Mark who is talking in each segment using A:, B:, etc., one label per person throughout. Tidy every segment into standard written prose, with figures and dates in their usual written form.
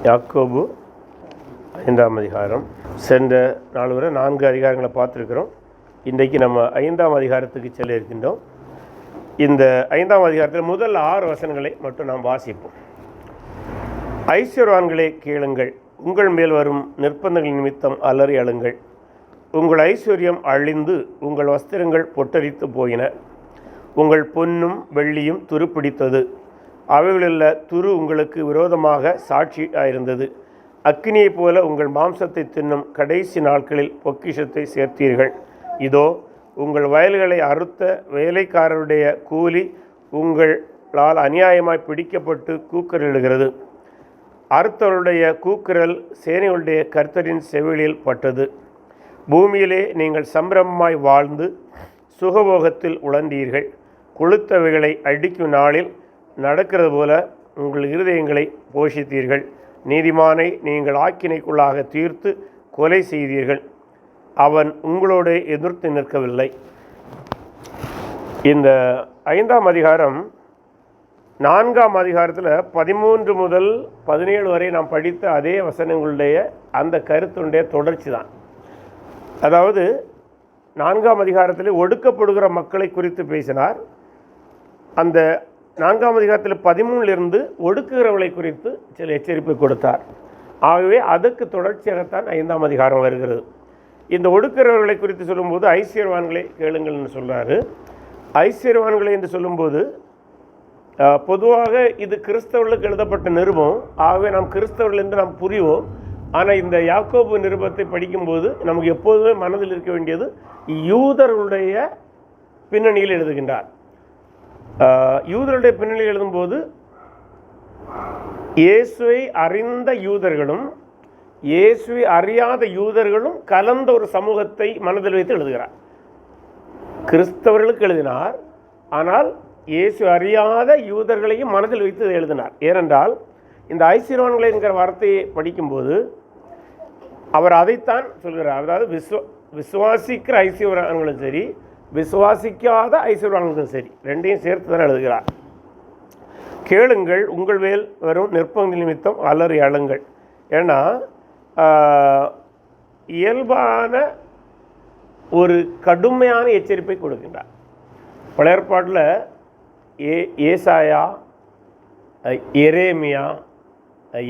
A: யாக்கோபு 5ஆம் அதிகாரம். சென்ற நாள் வரை 4 அதிகாரங்களை பார்த்துருக்கிறோம். இன்றைக்கு நம்ம 5ஆம் அதிகாரத்துக்கு செல்ல இருக்கின்றோம். இந்த 5ஆம் அதிகாரத்தில் முதல் 6 வசனங்களை மட்டும் நாம் வாசிப்போம். ஐஸ்வர்யவான்களே கேளுங்கள், உங்கள் மேல் வரும் நிர்பந்தங்கள் நிமித்தம் அலறி அழுங்கள். உங்கள் ஐஸ்வர்யம் அழிந்து உங்கள் வஸ்திரங்கள் பொட்டரித்து போயின. உங்கள் பொன்னும் வெள்ளியும் துருப்பிடித்தது. அவைகளுள்ள துரு உங்களுக்கு விரோதமாக சாட்சியாயிருந்தது. அக்கினியைப் போல உங்கள் மாம்சத்தை தின்னும் கடைசி நாட்களில் பொக்கிஷத்தை சேர்த்தீர்கள். இதோ உங்கள் வயல்களை அறுத்த வேலைக்காரருடைய கூலி உங்களால் அநியாயமாய் பிடிக்கப்பட்டு கூக்குரலிடுகிறது. அறுத்தவருடைய கூக்குரல் சேனைகளுடைய கர்த்தரின் செவிலில் பட்டது. பூமியிலே நீங்கள் சம்பிரமமாய் வாழ்ந்து சுகபோகத்தில் உழந்தீர்கள். கொளுத்தவைகளை அடிக்கும் நாளில் நடக்கிறது போல உங்கள் இருதயங்களை போஷித்தீர்கள். நீதிமானை நீங்கள் ஆக்கினைக்குள்ளாக தீர்த்து கொலை செய்தீர்கள். அவன் உங்களோடு எதிர்த்து நிற்கவில்லை. இந்த 5ஆம் அதிகாரம் 4ஆம் அதிகாரத்தில் 13 முதல் 17 வரை நாம் படித்த அதே வசனங்களுடைய அந்த கருத்துடைய தொடர்ச்சி தான். அதாவது 4ஆம் அதிகாரத்தில் ஒடுக்கப்படுகிற மக்களை குறித்து பேசினார். அந்த 4ஆம் அதிகாரத்தில் 13 ஒடுக்குகிறவர்களை குறித்து சில எச்சரிப்பை கொடுத்தார். ஆகவே அதுக்கு தொடர்ச்சியாகத்தான் 5ஆம் அதிகாரம் வருகிறது. இந்த ஒடுக்குகிறவர்களை குறித்து சொல்லும்போது ஐஸ்வர்யவான்களை கேளுங்கள் என்று சொல்கிறாரு. ஐஸ்வர்யவான்களை என்று சொல்லும்போது பொதுவாக இது கிறிஸ்தவர்களுக்கு எழுதப்பட்ட நிருபம். ஆகவே நாம் கிறிஸ்தவர்கள் என்று நாம் புரிவோம். ஆனால் இந்த யாக்கோபு நிருபத்தை படிக்கும்போது நமக்கு எப்போதுமே மனதில் இருக்க வேண்டியது யூதர்களுடைய பின்னணியில் எழுதுகின்றார். யூதருடைய பின்னணியில் எழுதும்போது இயேசுவை அறிந்த யூதர்களும் இயேசுவை அறியாத யூதர்களும் கலந்த ஒரு சமூகத்தை மனதில் வைத்து எழுதுகிறார். கிறிஸ்தவர்களுக்கு எழுதினார், ஆனால் இயேசு அறியாத யூதர்களையும் மனதில் வைத்து எழுதினார். ஏனென்றால் இந்த ஐஸ்வர்யவான்களை என்கிற வார்த்தையை படிக்கும்போது அவர் அதைத்தான் சொல்கிறார். அதாவது விசுவாசிக்கிற ஐஸ்வர்யவான்களும் சரி, விசுவாசிக்காத ஐஸ்வர்யவான்களும் சரி, ரெண்டையும் சேர்த்து தான் எழுதுகிறார். கேளுங்கள், உங்கள் மேல் வரும் நிர்பந்த நிமித்தம் அலறி அழுங்கள். ஏன்னா இயல்பான ஒரு கடுமையான எச்சரிப்பை கொடுக்கின்றார். பழைய ஏற்பாட்டில் ஏசாயா, எரேமியா,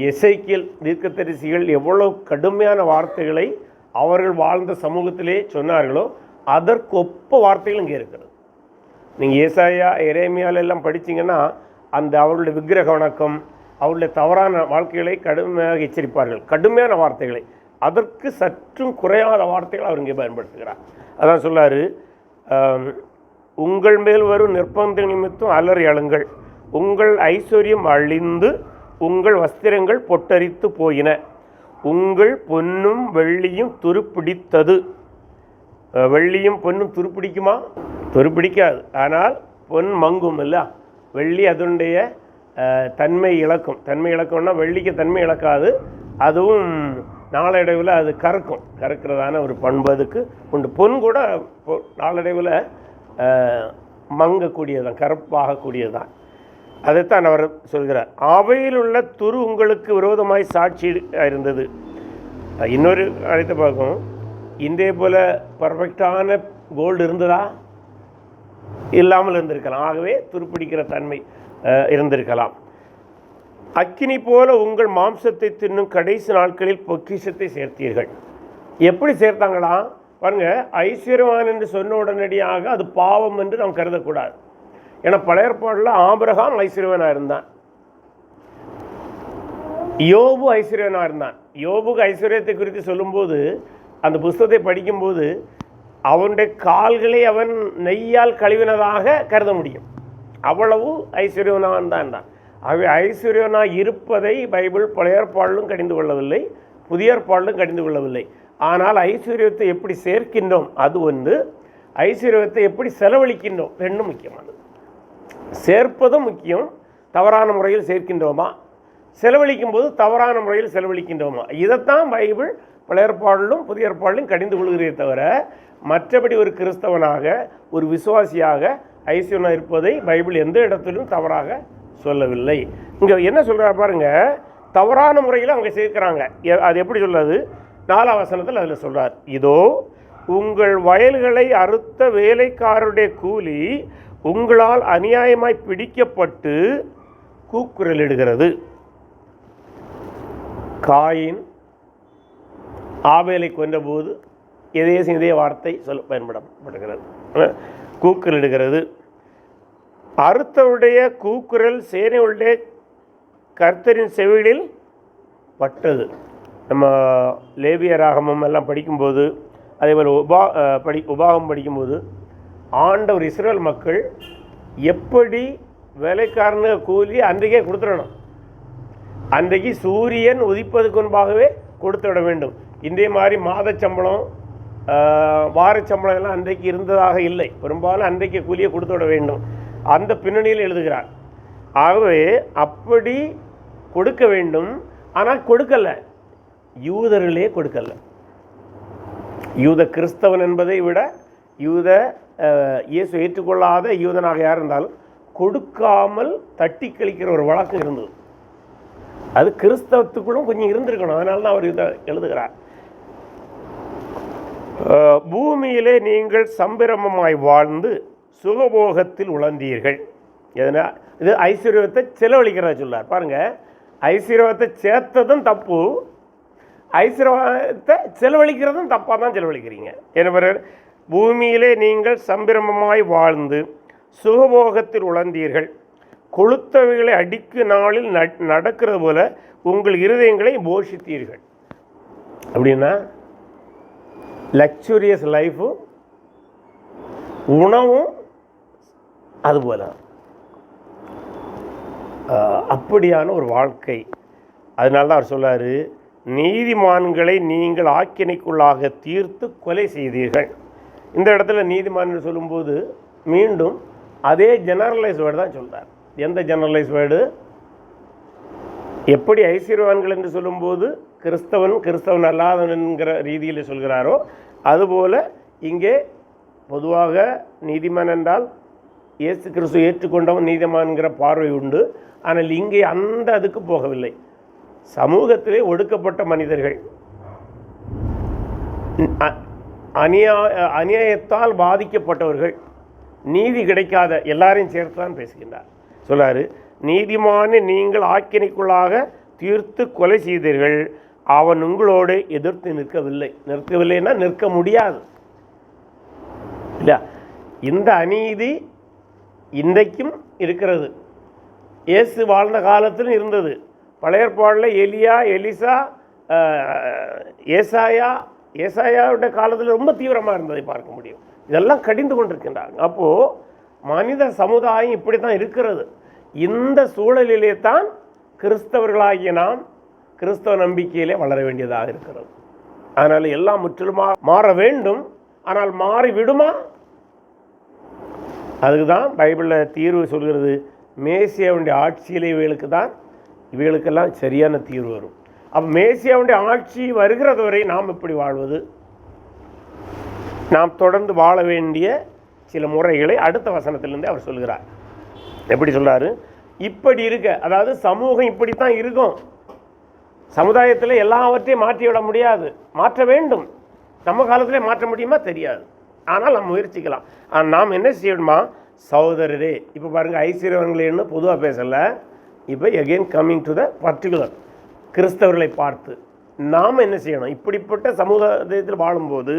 A: எசேக்கியேல் தீர்க்கதரிசிகள் எவ்வளோ கடுமையான வார்த்தைகளை அவர்கள் வாழ்ந்த சமூகத்திலே சொன்னார்களோ அதற்கொப்ப வார்த்தைகள் இங்கே இருக்கிறது. நீங்கள் ஏசாயா, எரேமியாலெல்லாம் படித்தீங்கன்னா அந்த அவர்களுடைய விக்கிரக வணக்கம், அவருடைய தவறான வாழ்க்கைகளை கடுமையாக எச்சரிப்பார்கள். கடுமையான வார்த்தைகளை, அதற்கு சற்றும் குறையாத வார்த்தைகள் அவர் இங்கே பயன்படுத்துகிறார். அதான் சொல்லார், உங்கள் மேல் வரும் நிர்பந்த நிமித்தம் அலறி அழுங்கள். உங்கள் ஐஸ்வர்யம் அழிந்து உங்கள் வஸ்திரங்கள் பொட்டரித்து போயின. உங்கள் பொன்னும் வெள்ளியும் துருப்பிடித்தது. வெள்ளியும் பொன்னும் துருப்பிடிக்குமா? துருப்பிடிக்காது. ஆனால் பொன் மங்கும் இல்லை, வெள்ளி அதனுடைய தன்மை இழக்கும். தன்மை இழக்கும்னா வெள்ளிக்கு தன்மை இழக்காது, அதுவும் நாளடைவில் அது கறக்கும். கறக்கிறதான ஒரு பண்பு அதுக்கு உண்டு. பொன் கூட நாளடைவில் மங்கக்கூடியதான், கருப்பாகக்கூடியதான். அதைத்தான் அவர் சொல்கிறார். அவையில் உள்ள துரு உங்களுக்கு விரோதமாய் சாட்சி இருந்தது. இன்னொரு அழைத்து பார்க்கும், இன்றைய போல் பர்ஃபெக்டான கோல்டு இருந்ததா? இல்லாமல் இருந்திருக்கலாம். ஆகவே துருப்பிடிக்கிற தன்மை இருந்திருக்கலாம். அக்கினி போல உங்கள் மாம்சத்தை தின்னும் கடைசி நாட்களில் பொக்கிஷத்தை சேர்த்தீர்கள். எப்படி சேர்த்தாங்களா பாருங்க. ஐஸ்வர்யவான் என்று சொன்ன உடனடியாக அது பாவம் என்று நாம் கருதக்கூடாது. ஏன்னா பழைய ஏற்பாட்டில் ஆபிரகாம் ஐஸ்வர்யவனாக இருந்தான், யோபு ஐஸ்வர்யவனாக இருந்தான். யோபுக்கு ஐஸ்வர்யத்தை குறித்து சொல்லும்போது அந்த புஸ்தகத்தை படிக்கும்போது அவனுடைய கால்களை அவன் நெய்யால் கழுவினதாக கருத முடியும். அவ்வளவு ஐஸ்வர்யவனாக தான். ஆகவே ஐஸ்வர்யவனாக இருப்பதை பைபிள் பழைய ஏற்பாடிலும் கடிந்து கொள்ளவில்லை, புதிய ஏற்பாடிலும் கடிந்து கொள்ளவில்லை. ஆனால் ஐஸ்வர்யத்தை எப்படி சேர்க்கின்றோம் அது ஒன்று, ஐஸ்வர்யத்தை எப்படி செலவழிக்கின்றோம் ரெண்டும் முக்கியமானது. சேர்ப்பதும் முக்கியம். தவறான முறையில் சேர்க்கின்றோமா, செலவழிக்கும் போது தவறான முறையில் செலவழிக்கின்றோமா, இதைத்தான் பைபிள் பழைய ஏற்பாடிலும் புதிய ஏற்பாடிலும் கடிந்து கொள்கிறதே தவிர மற்றபடி ஒரு கிறிஸ்தவனாக ஒரு விசுவாசியாக ஐஸ்வர்யனாக இருப்பதை பைபிள் எந்த இடத்திலும் தவறாக சொல்லவில்லை. இங்கே என்ன சொல்கிறார் பாருங்க, தவறான முறையில் அவங்க சேர்க்கிறாங்க. அது எப்படி சொல்லுது? 4ஆம் வசனத்தில் அதில் சொல்கிறார், இதோ உங்கள் வயல்களை அறுத்த வேலைக்காரருடைய கூலி உங்களால் அநியாயமாய் பிடிக்கப்பட்டு கூக்குரலிடுகிறது. காயின் ஆபேலை கொன்றபோது இதே வார்த்தை பயன்படப்படுகிறது, கூக்குரலிடுகிறது. அறுத்தவுடைய கூக்குரல் சேனையுடைய கர்த்தரின் செவிலில் பட்டது. நம்ம லேவியராகமம் எல்லாம் படிக்கும்போது, அதேபோல் உபாகம் படிக்கும்போது ஆண்டவர் இஸ்ரேல் மக்கள் எப்படி வேலைக்காரனு கூலி அன்றைக்கே கொடுத்துடணும், அன்றைக்கு சூரியன் உதிப்பதுக்கு முன்பாகவே கொடுத்து விட வேண்டும். இன்றைய மாதிரி மாத சம்பளம் வார சம்பளம் எல்லாம் அன்றைக்கு இருந்ததாக இல்லை. பெரும்பாலும் அன்றைக்கு கூலியை கொடுத்து விட வேண்டும். அந்த பின்னணியில் எழுதுகிறார். ஆகவே அப்படி கொடுக்க வேண்டும். ஆனால் கொடுக்கல, யூதர்களே கொடுக்கல. யூத கிறிஸ்தவன் என்பதை விட யூத இயேசு ஏற்றுக்கொள்ளாத யூதனாக யார் இருந்தாலும் கொடுக்காமல் தட்டி கழிக்கிற ஒரு வழக்கம் இருந்தது. அது கிறிஸ்தவத்துக்குள்ளும் கொஞ்சம் இருந்திருக்கணும். அதனால தான் அவர் இதை எழுதுகிறார். பூமியிலே நீங்கள் சம்பிரமமாய் வாழ்ந்து சுகபோகத்தில் உழந்தீர்கள். எதனா இது ஐஸ்வர்யத்தை செலவழிக்கிறதா சொல்லார். பாருங்கள், ஐஸ்வர்யத்தை சேர்த்ததும் தப்பு, ஐஸ்வர்யத்தை செலவழிக்கிறதும் தப்பாக தான் செலவழிக்கிறீங்க. எனவே பூமியிலே நீங்கள் சம்பிரமமாய் வாழ்ந்து சுகபோகத்தில் உழந்தீர்கள். கொளுத்தவைகளை அடிக்கு நாளில் நடக்கிறது போல உங்கள் இருதயங்களை போஷித்தீர்கள். அப்படின்னா லக்ஸூரியஸ் லைஃபும் உணவும் அதுபோல அப்படியான ஒரு வாழ்க்கை. அதனால தான் அவர் சொல்லார், நீதிமான்களை நீங்கள் ஆக்கினைக்குள்ளாக தீர்த்து கொலை செய்தீர்கள். இந்த இடத்துல நீதிமான் சொல்லும்போது மீண்டும் அதே ஜெனரலைஸ் வேர்டு தான் சொல்கிறார். எந்த ஜெனரலைஸ் வேர்டு? எப்படி ஐஸ்வர்யவான்கள் என்று சொல்லும்போது கிறிஸ்தவன் அல்லாதவன் என்கிற ரீதியில் சொல்கிறாரோ, அதுபோல் இங்கே பொதுவாக நீதிமான் என்றால் இயேசு கிறிஸ்து ஏற்றுக்கொண்டவன் நீதிமான்கிற பார்வை உண்டு. ஆனால் இங்கே அந்த அதுக்கு போகவில்லை. சமூகத்திலே ஒடுக்கப்பட்ட மனிதர்கள், அநியாயத்தால் பாதிக்கப்பட்டவர்கள், நீதி கிடைக்காத எல்லாரையும் சேர்த்து தான் பேசுகின்றார். சொல்லாரு, நீதிமான நீங்கள் ஆக்கினைக்குள்ளாக தீர்த்து கொலை செய்தீர்கள். அவன் உங்களோடு எதிர்த்து நிற்கவில்லைன்னா நிற்க முடியாது இல்லையா? இந்த அநீதி இன்றைக்கும் இருக்கிறது. இயேசு வாழ்ந்த காலத்திலும் இருந்தது. பழைய ஏற்பாடில் எலியா, எலிசா, ஏசாயாவுடைய காலத்தில் ரொம்ப தீவிரமாக இருந்ததை பார்க்க முடியும். இதெல்லாம் கடிந்து கொண்டிருக்கின்றாங்க. அப்போது மனித சமுதாயம் இப்படி தான் இருக்கிறது. இந்த சூழலிலே தான் கிறிஸ்தவர்களாகிய நாம் கிறிஸ்தவ நம்பிக்கையிலே வளர வேண்டியதாக இருக்கிறது. அதனால் எல்லாம் முற்றிலுமாக மாற வேண்டும். ஆனால் மாறி விடுமா? அதுக்கு தான் பைபிளில் தீர்வு சொல்கிறது. மேசியாவுடைய ஆட்சியிலே இவைகளுக்கெல்லாம் சரியான தீர்வு வரும். அப்போ மேசியாவுடைய ஆட்சி வருகிறது வரை நாம் எப்படி வாழ்வது? நாம் தொடர்ந்து வாழ வேண்டிய சில முறைகளை அடுத்த வசனத்திலிருந்து அவர் சொல்கிறார். எப்படி சொல்கிறாரு? இப்படி இருக்க, அதாவது சமூகம் இப்படித்தான் இருக்கும். சமுதாயத்தில் எல்லாவற்றையும் மாற்றிவிட முடியாது, மாற்ற வேண்டும். நம்ம காலத்திலே மாற்ற முடியுமா தெரியாது. ஆனால் நம்ம முயற்சிக்கலாம். நாம் என்ன செய்யணுமா? சகோதரரே, இப்போ பாருங்கள், ஐஸ்வர்யவங்களேன்னு பொதுவாக பேசலை. இப்போ again coming to the particular கிறிஸ்தவர்களை பார்த்து நாம் என்ன செய்யணும்? இப்படிப்பட்ட சமுதாயத்தில் வாழும்போது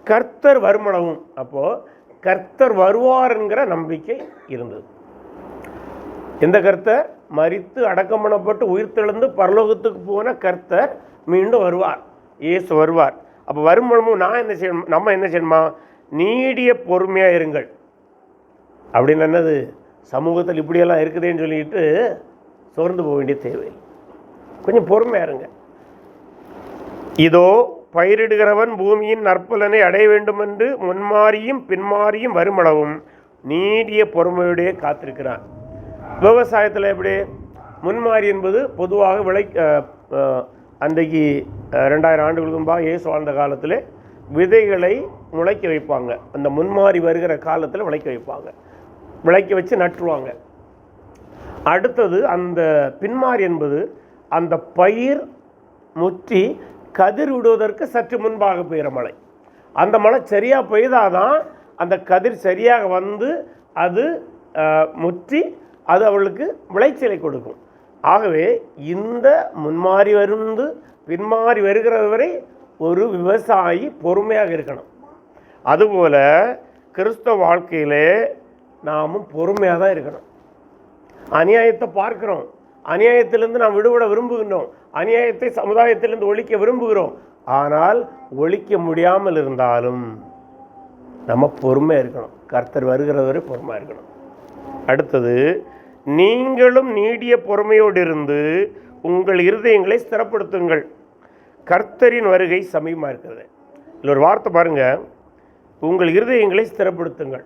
A: கர்த்தர் வருமளவும், அப்போது கர்த்தர் வருவார் என்கிற நம்பிக்கை இருந்தது. எந்த கர்த்தர்? மரித்து அடக்கம் பண்ணப்பட்டு உயிர்த்தெழுந்து பரலோகத்துக்கு போன கர்த்தர் மீண்டும் வருவார். இயேசு வருவார். அப்போ வருமளவும் நம்ம என்ன செய்யணுமா? நீடிய பொறுமையாக இருங்கள். அப்படின்னு என்னது? சமூகத்தில் இப்படியெல்லாம் இருக்குதுன்னு சொல்லிட்டு சோர்ந்து போக வேண்டிய தேவையில்லை. கொஞ்சம் பொறுமையாக இருங்க. இதோ பயிரிடுகிறவன் பூமியின் நற்பலனை அடைய வேண்டும் என்று முன்மாறியும் பின்மாறியும் வருமளவும் நீடிய பொறுமையுடைய காத்திருக்கிறான். விவசாயத்தில் எப்படி? முன்மாறி என்பது பொதுவாக அன்றைக்கு 2000 ஆண்டுகளுக்கு முன்பாக இயேசு வாழ்ந்த காலத்தில் விதைகளை முளைக்க வைப்பாங்க. அந்த முன்மாறி வருகிற காலத்தில் விளைக்க வைப்பாங்க, விளைக்க வச்சு நட்டுருவாங்க. அடுத்தது அந்த பின்மாறி என்பது அந்த பயிர் முற்றி கதிர் விடுவதற்கு சற்று முன்பாக பெய்கிற மழை. அந்த மழை சரியாக பெய்தாதான் அந்த கதிர் சரியாக வந்து அது முற்றி அது அவளுக்கு விளைச்சலை கொடுக்கும். ஆகவே இந்த முன்மாறி வந்து பின்மாறி வருகிறது வரை ஒரு விவசாயி பொறுமையாக இருக்கணும். அதுபோல் கிறிஸ்தவ வாழ்க்கையிலே நாமும் பொறுமையாக தான் இருக்கணும். அநியாயத்தை பார்க்குறோம், அநியாயத்திலிருந்து நாம் விடுபட விரும்புகின்றோம், அநியாயத்தை சமுதாயத்திலிருந்து ஒழிக்க விரும்புகிறோம். ஆனால் ஒழிக்க முடியாமல் இருந்தாலும் நம்ம பொறுமையாக இருக்கணும். கர்த்தர் வருகிறது வரை பொறுமையாக இருக்கணும். அடுத்தது, நீங்களும் நீடிய பொறுமையோடு இருந்து உங்கள் இருதயங்களை ஸ்திரப்படுத்துங்கள், கர்த்தரின் வருகை சமீபமாக இருக்கிறது. இல்லை ஒரு வார்த்தை பாருங்கள், உங்கள் இருதயங்களை ஸ்திரப்படுத்துங்கள்.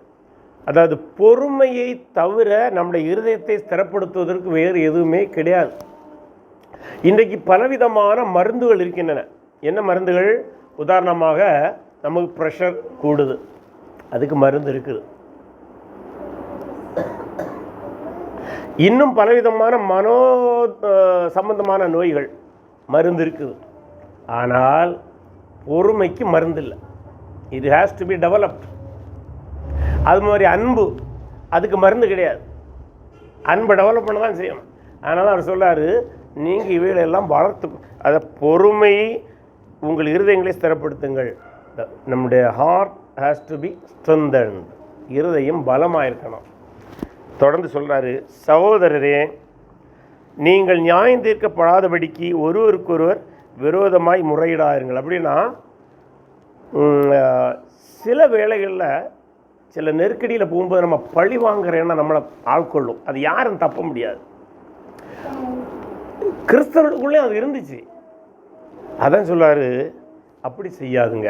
A: அதாவது பொறுமையை தவிர நம்முடைய இருதயத்தை ஸ்திரப்படுத்துவதற்கு வேறு எதுவுமே கிடையாது. இன்றைக்கு பலவிதமான மருந்துகள் இருக்கின்றன. என்ன மருந்துகள்? உதாரணமாக நமக்கு ப்ரெஷர் கூடுது, அதுக்கு மருந்து இருக்குது. இன்னும் பலவிதமான மனோ சம்பந்தமான நோய்கள் மருந்து இருக்குது. ஆனால் பொறுமைக்கு மருந்து இல்லை. It has to B developed. அது மாதிரி அன்பு, அதுக்கு மருந்து கிடையாது. அன்பை டெவலப் பண்ண தான் செய்யணும். அதனால் அவர் சொல்கிறார், நீங்கள் இவைகளெல்லாம் வளர்த்து அதை பொறுமை உங்கள் இருதயங்களை ஸ்திரப்படுத்துங்கள். நம்முடைய heart has to be strengthened. இருதயம் பலமாக இருக்கணும். தொடர்ந்து சொல்கிறாரு, சகோதரரே, நீங்கள் நியாயம் தீர்க்கப்படாதபடிக்கு ஒருவருக்கொருவர் விரோதமாய் முறையிடாருங்கள். அப்படின்னா சில வேளைகளில் சில நெருக்கடியில் போகும்போது நம்ம பழி வாங்குறேன்னா நம்மளை ஆட்கொள்ளும். அது யாரும் தப்ப முடியாது. கிறிஸ்தவர்களுக்குள்ளே அது இருந்துச்சு. அதான் சொல்லுவார், அப்படி செய்யாதுங்க,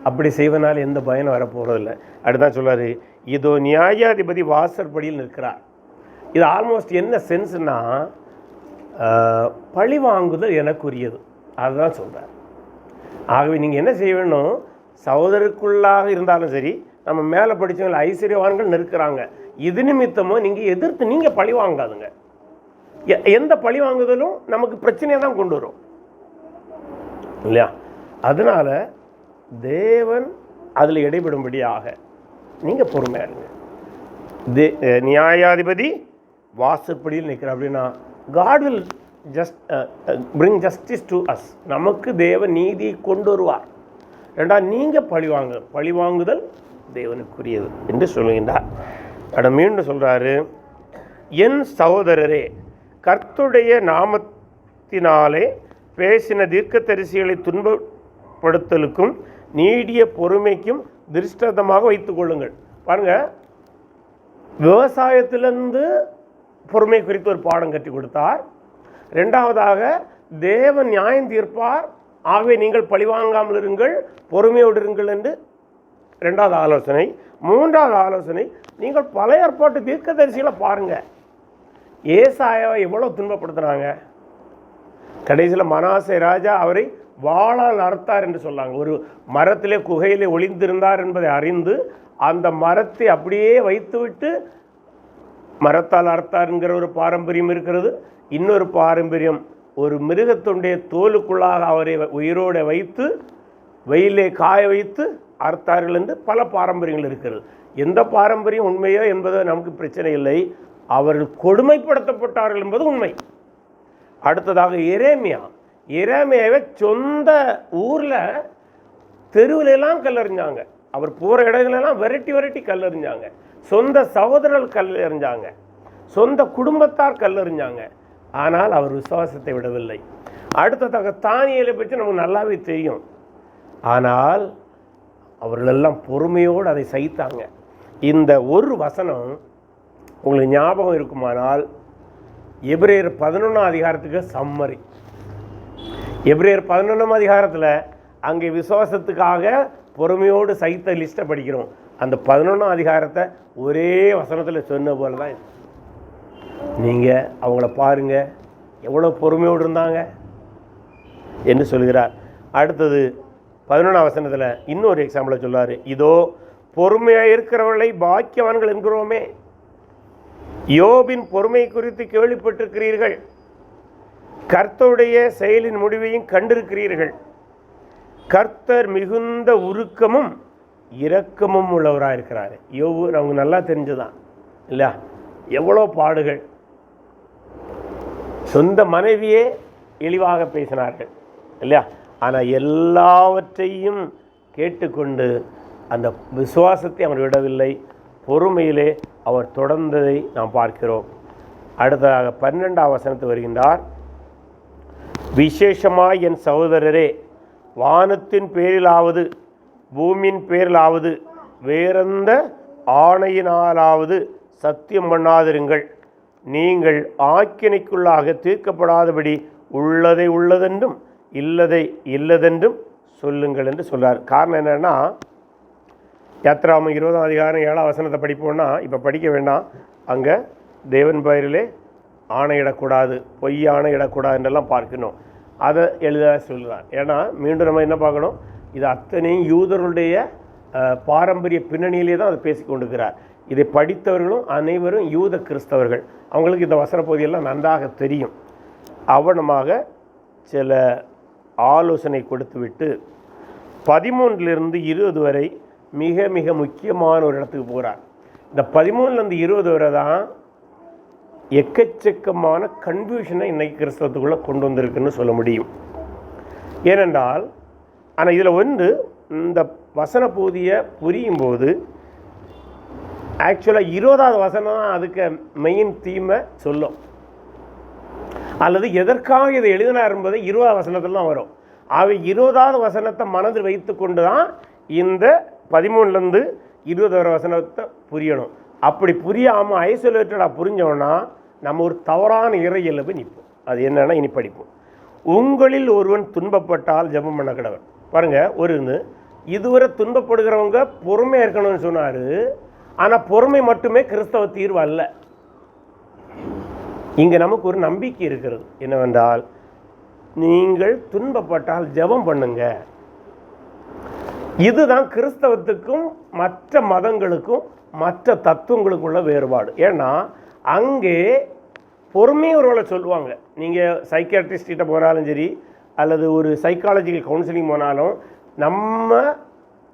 A: அப்படி செய்வதனால எந்த பயனும் வரப்போகிறதில்ல. அடுத்தான் சொல்லுவார், இதோ நியாயாதிபதி வாசற்படியில் நிற்கிறார். இது ஆல்மோஸ்ட் என்ன சென்ஸ்னா, பழி வாங்குதல் எனக்குரியது. அதுதான் சொல்கிறார். ஆகவே நீங்கள் என்ன செய்ய வேணும்? சகோதரருக்குள்ளாக இருந்தாலும் சரி, நம்ம மேலே படித்தவங்க ஐஸ்வர்யவான்கள் நிற்கிறாங்க, இது நிமித்தமோ நீங்கள் எதிர்த்து நீங்கள் பழி வாங்காதுங்க. எந்த பழி வாங்குதலும் நமக்கு பிரச்சனையை தான் கொண்டு வரும் இல்லையா? அதனால் தேவன் அதில் இடைபடும்படியாக நீங்கள் பொறுமையாக இருங்க. நியாயாதிபதி வாசற்படியில் நிற்கிறார் அப்படின்னா God will bring justice to us. நமக்கு தேவன் நீதியை கொண்டு வருவார். ரெண்டாவது, நீங்கள் பழி வாங்குதல் தேவனுக்குரியது என்று சொல்லுகின்றார். மீண்டும் சொல்கிறாரு, என் சகோதரரே, கர்த்தருடைய நாமத்தினாலே பேசின தீர்க்கதரிசிகளை துன்பப்படுத்தலுக்கும் நீடிய பொறுமைக்கும் திருஷ்டமாக வைத்துக் கொள்ளுங்கள். பாருங்கள், விவசாயத்திலிருந்து பொறுமை குறித்து ஒரு பாடம் கற்றுக் கொடுத்தார். ரெண்டாவதாக, தேவன் நியாயம் தீர்ப்பார், ஆகவே நீங்கள் பழிவாங்காமல் இருங்கள், பொறுமையோடு இருங்கள் என்று ரெண்டாவது ஆலோசனை. மூன்றாவது ஆலோசனை, நீங்கள் பழைய ஏற்பாட்டு தீர்க்கதரிசிகளை பாருங்கள். ஏசாயாவை எவ்வளோ துன்பப்படுத்துகிறாங்க. கடைசியில் மனாசே ராஜா அவரை வாளால் அறுத்தார் என்று சொன்னாங்க. ஒரு மரத்திலே குகையிலே ஒளிந்திருந்தார் என்பதை அறிந்து அந்த மரத்தை அப்படியே வைத்துவிட்டு மரத்தால் அறுத்தாருங்கிற ஒரு பாரம்பரியம் இருக்கிறது. இன்னொரு பாரம்பரியம், ஒரு மிருகத்துடைய தோலுக்குள்ளாக அவரை உயிரோடு வைத்து வெயிலே காய வைத்து அறுத்தார்கள் என்று பல பாரம்பரியங்கள் இருக்கிறது. எந்த பாரம்பரியம் உண்மையோ என்பது நமக்கு பிரச்சனை இல்லை. அவர்கள் கொடுமைப்படுத்தப்பட்டார்கள் என்பது உண்மை. அடுத்ததாக எரேமியாவை சொந்த ஊரில் தெருவிலெல்லாம் கல்லறிஞ்சாங்க. அவர் போகிற இடங்களெல்லாம் விரட்டி கல்லறிஞ்சாங்க. சொந்த சகோதரர்கள் கல்லறிஞ்சாங்க, சொந்த குடும்பத்தார் கல்லறிஞ்சாங்க. ஆனால் அவர் விசுவாசத்தை விடவில்லை. அடுத்ததாக தானியேலை பற்றி நமக்கு நல்லாவே தெரியும். ஆனால் அவர்களெல்லாம் பொறுமையோடு அதை சகித்தாங்க. இந்த ஒரு வசனம் உங்களுக்கு ஞாபகம் இருக்குமானால், எபிரேயர் 11ஆம் அதிகாரத்துக்கு சம்மரி. எபிரேயர் 11ஆம் அதிகாரத்தில் அங்கே விசுவாசத்துக்காக பொறுமையோடு சகித்த லிஸ்ட்டை படிக்கிறோம். அந்த 11ஆம் அதிகாரத்தை ஒரே வசனத்தில் சொன்ன போல தான் நீங்கள் அவங்கள பாருங்கள், எவ்வளோ பொறுமையோடு இருந்தாங்க என்று சொல்கிறார். அடுத்தது 11ஆம் வசனத்தில் இன்னொரு எக்ஸாம்பிளை சொல்லுவார். இதோ பொறுமையாக இருக்கிறவர்களை பாக்கியவான்கள் என்கிறோமே, யோபின் பொறுமை குறித்து கேள்விப்பட்டிருக்கிறீர்கள். கர்த்தருடைய செயலின் முடிவையும் கண்டிருக்கிறீர்கள். கர்த்தர் மிகுந்த உருக்கமும் இரக்கமும் உள்ளவராக இருக்கிறார். யோபு நமக்கு நல்லா தெரிஞ்சுதான் இல்லையா? எவ்வளோ பாடுகள். சொந்த மனைவியே இழிவாக பேசினார்கள் இல்லையா? ஆனால் எல்லாவற்றையும் கேட்டுக்கொண்டு அந்த விசுவாசத்தை அவர் விடவில்லை. பொறுமையிலே அவர் தொடர்ந்ததை நாம் பார்க்கிறோம். அடுத்ததாக 12ஆம் வசனத்து வருகின்றார். விசேஷமாய் என் சகோதரரே, வானத்தின் பேரிலாவது பூமியின் பேரிலாவது வேறெந்த ஆணையினாலாவது சத்தியம் பண்ணாதிருங்கள். நீங்கள் ஆக்கினைக்குள்ளாக தீர்க்கப்படாதபடி உள்ளதை உள்ளதென்றும் இல்லதை இல்லதென்றும் சொல்லுங்கள் என்று சொல்கிறார். காரணம் என்னென்னா, யாத்ராகமம் 20ஆம் அதிகாரம் 7ஆம் வசனத்தை படிப்போம்னா, இப்போ படிக்க வேண்டாம். அங்கே தேவன் பெயரிலே ஆணையிடக்கூடாது, பொய் ஆணையிடக்கூடாது என்றெல்லாம் பார்க்கணும். அதை எழுத சொல்கிறார். ஏன்னா மீண்டும் நம்ம என்ன பார்க்கணும், இது அத்தனையும் யூதர்களுடைய பாரம்பரிய பின்னணியிலே தான் அதை பேசி கொண்டிருக்கிறார். இதை படித்தவர்களும் அனைவரும் யூத கிறிஸ்தவர்கள். அவங்களுக்கு இந்த வசன பகுதியெல்லாம் நன்றாக தெரியும். அவனமாக சில ஆலோசனை கொடுத்துவிட்டு 13லிருந்து 20 வரை மிக மிக முக்கியமான ஒரு இடத்துக்கு போகிறார். இந்த 13லேருந்து 20 வரை தான் எக்கச்சக்கமான கன்ஃபியூஷனை இன்றைக்கி கிறிஸ்தவத்துக்குள்ளே கொண்டு வந்திருக்குன்னு சொல்ல முடியும். ஏனென்றால் ஆனால் இதில் இந்த வசன பகுதியை புரியும் போது ஆக்சுவலாக 20ஆவது வசனம் தான் அதுக்கு மெயின் தீமை சொல்லும், அல்லது எதற்காக இதை எழுதினார் என்பதை 20ஆவது வசனத்தில் தான் வரும். அவை 20ஆவது வசனத்தை மனதில் வைத்து கொண்டு தான் இந்த 13லேருந்து 20 வரை வசனத்தை புரியணும். அப்படி புரியாமல் ஐசோலேட்டடாக புரிஞ்சோன்னா நம்ம ஒரு தவறான இறையில் போய் நிற்போம். அது என்னென்னா இனி படிப்போம். உங்களில் ஒருவன் துன்பப்பட்டால் ஜெபம் பண்ண கடவன். பாருங்கள், இதுவரை துன்பப்படுகிறவங்க பொறுமையாக இருக்கணும்னு சொன்னார். ஆனால் பொறுமை மட்டுமே கிறிஸ்தவ தீர்வு அல்ல. இங்கே நமக்கு ஒரு நம்பிக்கை இருக்கிறது. என்னவென்றால், நீங்கள் துன்பப்பட்டால் ஜெபம் பண்ணுங்க. இதுதான் கிறிஸ்தவத்துக்கும் மற்ற மதங்களுக்கும் மற்ற தத்துவங்களுக்குள்ள வேறுபாடு. ஏன்னா அங்கே பொறுமையவர்களை சொல்லுவாங்க. நீங்கள் சைக்கியாட்ரிஸ்ட்கிட்ட போனாலும் சரி, அல்லது ஒரு சைக்காலஜிக்கல் கவுன்சிலிங் போனாலும்,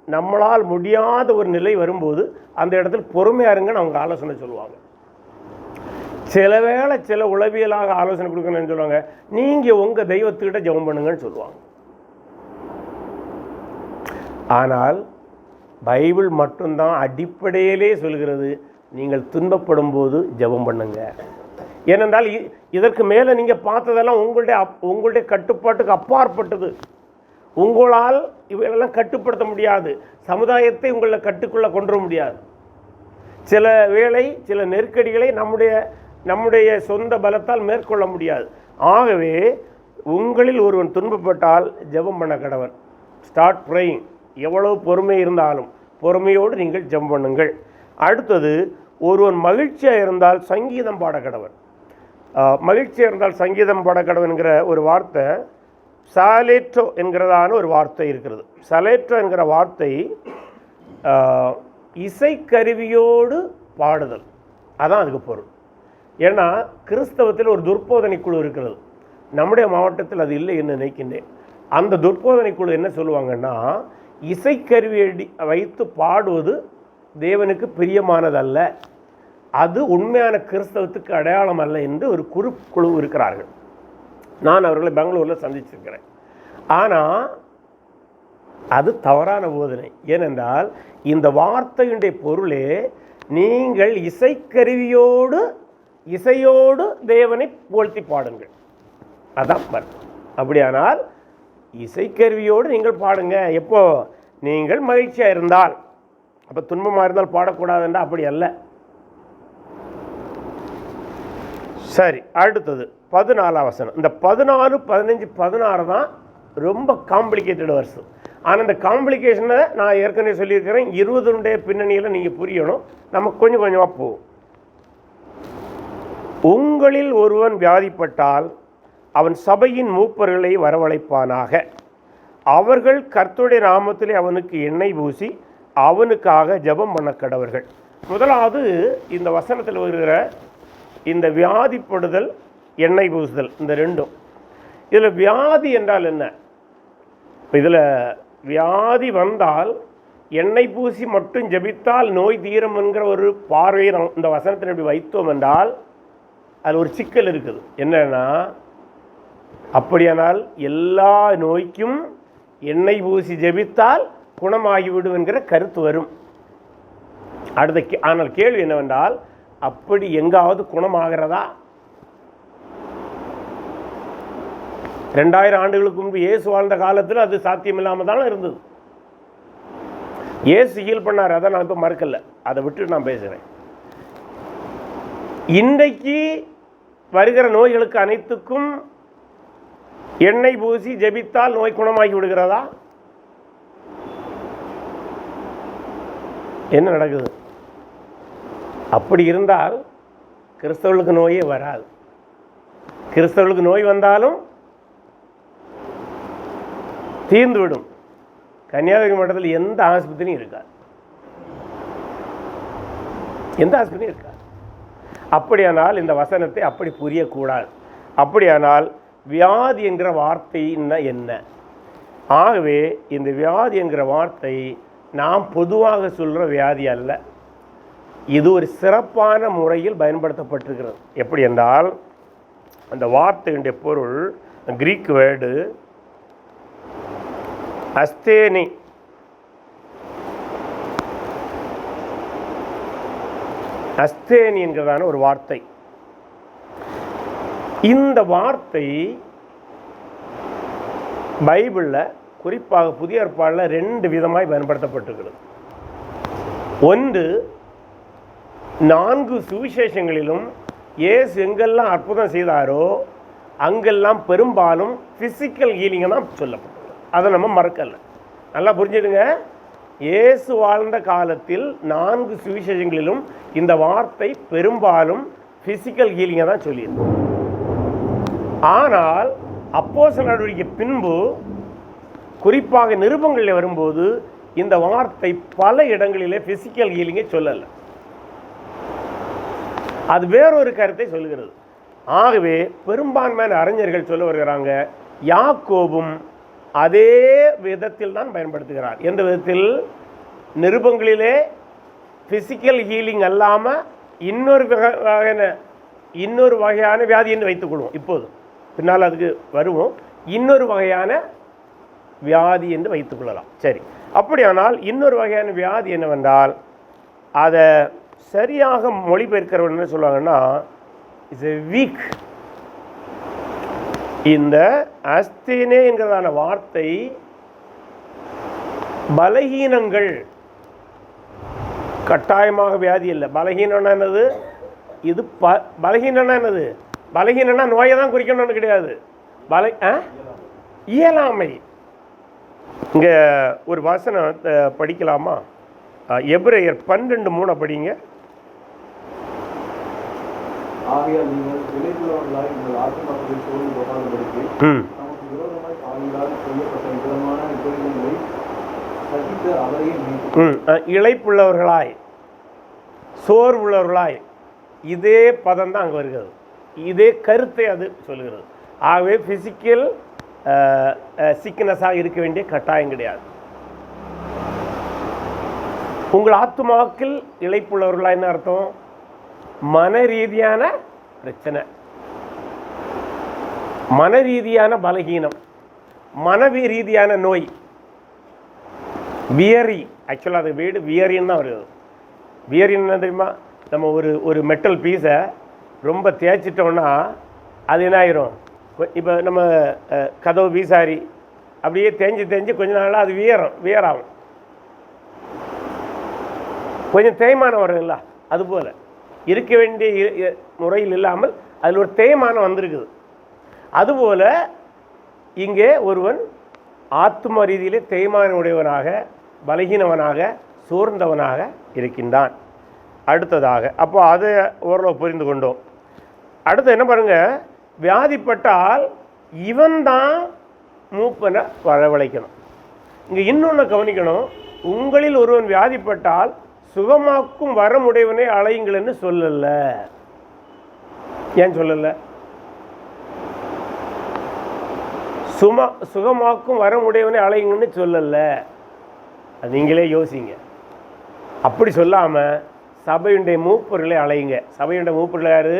A: நம்மளால் முடியாத ஒரு நிலை வரும்போது அந்த இடத்துல பொறுமையாக இருங்கன்னு அவங்க ஆலோசனை சொல்லுவாங்க. சில உளவியலாக ஆலோசனை கொடுக்கணும்னு சொல்லுவாங்க, நீங்கள் உங்கள் தெய்வத்துக்கிட்ட ஜெபம் பண்ணுங்கன்னு சொல்லுவாங்க. ஆனால் பைபிள் மட்டும்தான் அடிப்படையிலே சொல்கிறது, நீங்கள் துன்பப்படும் போது ஜெபம் பண்ணுங்க. ஏனென்றால் இதற்கு மேலே நீங்கள் பார்த்ததெல்லாம் உங்களுடைய கட்டுப்பாட்டுக்கு அப்பாற்பட்டது. உங்களால் இவையெல்லாம் கட்டுப்படுத்த முடியாது. சமுதாயத்தை உங்களை கட்டுக்குள்ளே கொண்டு வர முடியாது. சில நெருக்கடிகளை நம்முடைய சொந்த பலத்தால் மேற்கொள்ள முடியாது. ஆகவே உங்களில் ஒருவன் துன்பப்பட்டால் ஜெபம் பண்ண கடவன். Start praying. எவ்வளவு பொறுமை இருந்தாலும் பொறுமையோடு நீங்கள் ஜெபம் பண்ணுங்கள். அடுத்தது, ஒருவன் மகிழ்ச்சியாக இருந்தால் சங்கீதம் பாட கடவன். மகிழ்ச்சியாக இருந்தால் சங்கீதம் பாட கடவன்கிற ஒரு வார்த்தை சலேற்றோ என்கிறதான ஒரு வார்த்தை இருக்கிறது. சலேற்றோ என்கிற வார்த்தை இசைக்கருவியோடு பாடுதல், அதான் அதுக்கு பொருள். ஏன்னா கிறிஸ்தவத்தில் ஒரு துர்போதனை குழு இருக்கிறது. நம்முடைய மாவட்டத்தில் அது இல்லை என்று நினைக்கின்றேன். அந்த துர்போதனை குழு என்ன சொல்லுவாங்கன்னா, இசைக்கருவியை வைத்து பாடுவது தேவனுக்கு பிரியமானதல்ல, அது உண்மையான கிறிஸ்தவத்துக்கு அடையாளம் அல்ல என்று ஒரு குழு இருக்கிறார்கள். நான் அவர்களை பெங்களூரில் சந்திச்சிருக்கிறேன். ஆனால் அது தவறான போதனை. ஏனென்றால் இந்த வார்த்தையுடைய பொருளே, நீங்கள் இசையோடு தேவனை போழ்த்தி பாடுங்கள், அதான் பர்த்தம். அப்படியானால் இசைக்கருவியோடு நீங்கள் பாடுங்க. எப்போ? நீங்கள் மகிழ்ச்சியாக இருந்தால். அப்போ துன்பமாக இருந்தால் பாடக்கூடாதுன்றா அப்படி அல்ல. சரி, அடுத்தது 14ஆம் வசனம். இந்த 14, 15, 16 தான் ரொம்ப காம்ப்ளிகேட்டட் வர்ஸ். ஆனால் இந்த காம்ப்ளிகேஷனை நான் ஏற்கனவே சொல்லியிருக்கிறேன். 20 பின்னணியில் நீங்கள் புரியணும். நம்ம கொஞ்சம் கொஞ்சமாக போவோம். உங்களில் ஒருவன் வியாதிப்பட்டால் அவன் சபையின் மூப்பர்களை வரவழைப்பானாக. அவர்கள் கர்த்தருடைய நாமத்திலே அவனுக்கு எண்ணெய் பூசி அவனுக்காக ஜெபம் பண்ண கடவர்கள். முதலாவது, இந்த வசனத்தில் வருகிற இந்த வியாதிப்படுதல், எண்ணெய் பூசுதல், இந்த ரெண்டும் இதில் வியாதி என்றால் என்ன? இப்போ இதில் வியாதி வந்தால் எண்ணெய் பூசி மட்டும் ஜெபித்தால் நோய் தீரும் என்கிற ஒரு பார்வையை இந்த வசனத்தில் இப்படி வைத்தோம் என்றால் அதில் ஒரு சிக்கல் இருக்குது. என்னன்னா, அப்படியானால் எல்லா நோய்க்கும் எண்ணெய் பூசி ஜெபித்தால் குணமாகிவிடும் என்கிற கருத்து வரும். ஆனால் கேள்வி என்னவென்றால், அப்படி எங்காவது குணமாகிறதா? 2000 ஆண்டுகளுக்கு முன்பு இயேசு வாழ்ந்த காலத்தில் அது சாத்தியம் இல்லாமல் தானே இருந்தது. இயேசு ஹீல் பண்ணார், அதை நான் இப்போ மறுக்கல, அதை விட்டு நான் பேசுகிறேன். இன்றைக்கு வருகிற நோய்களுக்கு அனைத்துக்கும் எண்ணெய் பூசி ஜெபித்தால் நோய் குணமாகி விடுகிறதா? என்ன நடக்குது? அப்படி இருந்தால் கிறிஸ்தவர்களுக்கு நோயே வராது. கிறிஸ்தவர்களுக்கு நோய் வந்தாலும் தீர்ந்து விடும். கன்னியாகுமரி மாவட்டத்தில் எந்த ஆஸ்பத்திரியும் இருக்காது, எந்த ஆஸ்பத்திரியும் இருக்காது. அப்படியானால் இந்த வசனத்தை அப்படி புரியக்கூடாது. அப்படியானால் வியாதி என்கிற வார்த்தை என்ன? ஆகவே இந்த வியாதி என்கிற வார்த்தை நாம் பொதுவாக சொல்கிற வியாதி அல்ல. இது ஒரு சிறப்பான முறையில் பயன்படுத்தப்பட்டிருக்கிறது. எப்படி என்றால், அந்த வார்த்தையுடைய பொருள் கிரீக் வேர்டு அஸ்தேனி. அஸ்தேனி என்கிறதான ஒரு வார்த்தை. இந்த வார்த்தை பைபிளில், குறிப்பாக புதிய ஏற்பாடில் 2 விதமாய் பயன்படுத்தப்பட்டிருக்கிறது. ஒன்று, 4 சுவிசேஷங்களிலும் இயேசு எங்கெல்லாம் அற்புதம் செய்தாரோ அங்கெல்லாம் பெரும்பாலும் ஃபிசிக்கல் ஹீலிங்கை தான் சொல்லப்பட்டது. அதை நம்ம மறக்கலை. நல்லா புரிஞ்சுடுங்க. இயேசு வாழ்ந்த காலத்தில் 4 சுவிசேஷங்களிலும் இந்த வார்த்தை பெரும்பாலும் ஃபிசிக்கல் ஹீலிங்கை தான் சொல்லியிருக்கு. ஆனால் அப்போஸ்தலர் நடவடிக்கை பின்பு, குறிப்பாக நிருபங்களில் வரும்போது, இந்த வார்த்தை பல இடங்களிலே ஃபிசிக்கல் ஹீலிங்கை சொல்லலை, அது வேறொரு கருத்தை சொல்லுகிறது. ஆகவே பெரும்பான்மையான அறிஞர்கள் சொல்ல வருகிறாங்க, யாக்கோபும் அதே விதத்தில் தான் பயன்படுத்துகிறார். எந்த விதத்தில்? நிருபங்களிலே ஃபிசிக்கல் ஹீலிங் அல்லாமல் இன்னொரு வகையான வியாதி என்று வைத்துக்கொள்வோம். இப்போது பின்னால் அதுக்கு வருவோம். இன்னொரு வகையான வியாதி என்று வைத்துக்கொள்ளலாம். சரி, அப்படியானால் இன்னொரு வகையான வியாதி என்னவென்றால், அதை சரியாக மொழிபெயர்க்கிறவர்கள் என்ன சொல்லுவாங்கன்னா, இட்ஸ் எ வீக். இந்த அஸ்தேனே என்கிறதான வார்த்தை பலகீனங்கள், கட்டாயமாக வியாதி இல்லை. பலகீனம்னா என்னது? இது பலகீனம்னா என்னது? பலகீனம்னா நோயை தான் குறிக்கணும்னு கிடையாது. இயலாமை. இங்கே ஒரு வசனம் படிக்கலாமா? எபிரேயர் 12:3 படிங்க.
B: ஆகையால் நீங்கள் விலையுள்ளவர்களாய் உங்கள் ஆத்துமாக்களை சோர்ந்து போகாதபடிக்கு நமக்கு விரோதமாய் பாவிகளால் செய்யப்பட்ட விதமான விபரீதங்களை சகித்து அவரையே மீட்டும்.
A: இளைப்புள்ளவர்களாய், சோர்வுள்ளவர்களாய், இதே பதம் தான் அங்கே வருகிறது. இதே கருத்தை அது சொல்கிறது. ஆகவே ஃபிசிக்கல் சிக்னஸாக இருக்க வேண்டிய கட்டாயம் கிடையாது. உங்கள் ஆத்துமாக்கள் இளைப்புள்ளவர்களா என்ன அர்த்தம்? மன ரீதியான பிரச்சனை, மன ரீதியான பலகீனம், மன ரீதியான நோய், வியரி. ஆக்சுவலாக அது வீடு வியரின்னு தான் வருது. வியரின்னு என்ன தெரியுமா? நம்ம ஒரு மெட்டல் பீஸை ரொம்ப தேய்ச்சிட்டோம்னா அது என்ன ஆயிரும்? இப்போ நம்ம கதவு வீசாரி அப்படியே தேஞ்சு கொஞ்ச நாளாக அது வியராகும், கொஞ்சம் தேய்மானம் வரும் இல்லை? அதுபோல் இருக்க வேண்டிய முறையில் இல்லாமல் அதில் ஒரு தேய்மானம் வந்திருக்குது. அதுபோல் இங்கே ஒருவன் ஆத்ம ரீதியிலே தேய்மான உடையவனாக, பலகீனவனாக, சோர்ந்தவனாக இருக்கின்றான். அடுத்ததாக, அப்போ அதை ஓரளவு புரிந்து கொண்டோம். அடுத்து என்ன பாருங்கள், வியாதிப்பட்டால் இவன் தான் மூப்பனை வரவழைக்கணும். இங்கே இன்னொன்று கவனிக்கணும், உங்களில் ஒருவன் வியாதிப்பட்டால் சுகமாக்கும் வரமுடையவனை அழையுங்கள்னு சொல்லலை. ஏன் சொல்லலை? சுகமாக்கும் வரமுடையவனை அழைங்கன்னு சொல்லலை. அது நீங்களே யோசிங்க. அப்படி சொல்லாமல் சபையுடைய மூப்பர்களை அழைங்க. சபையுடைய மூப்பர்கள் யார்?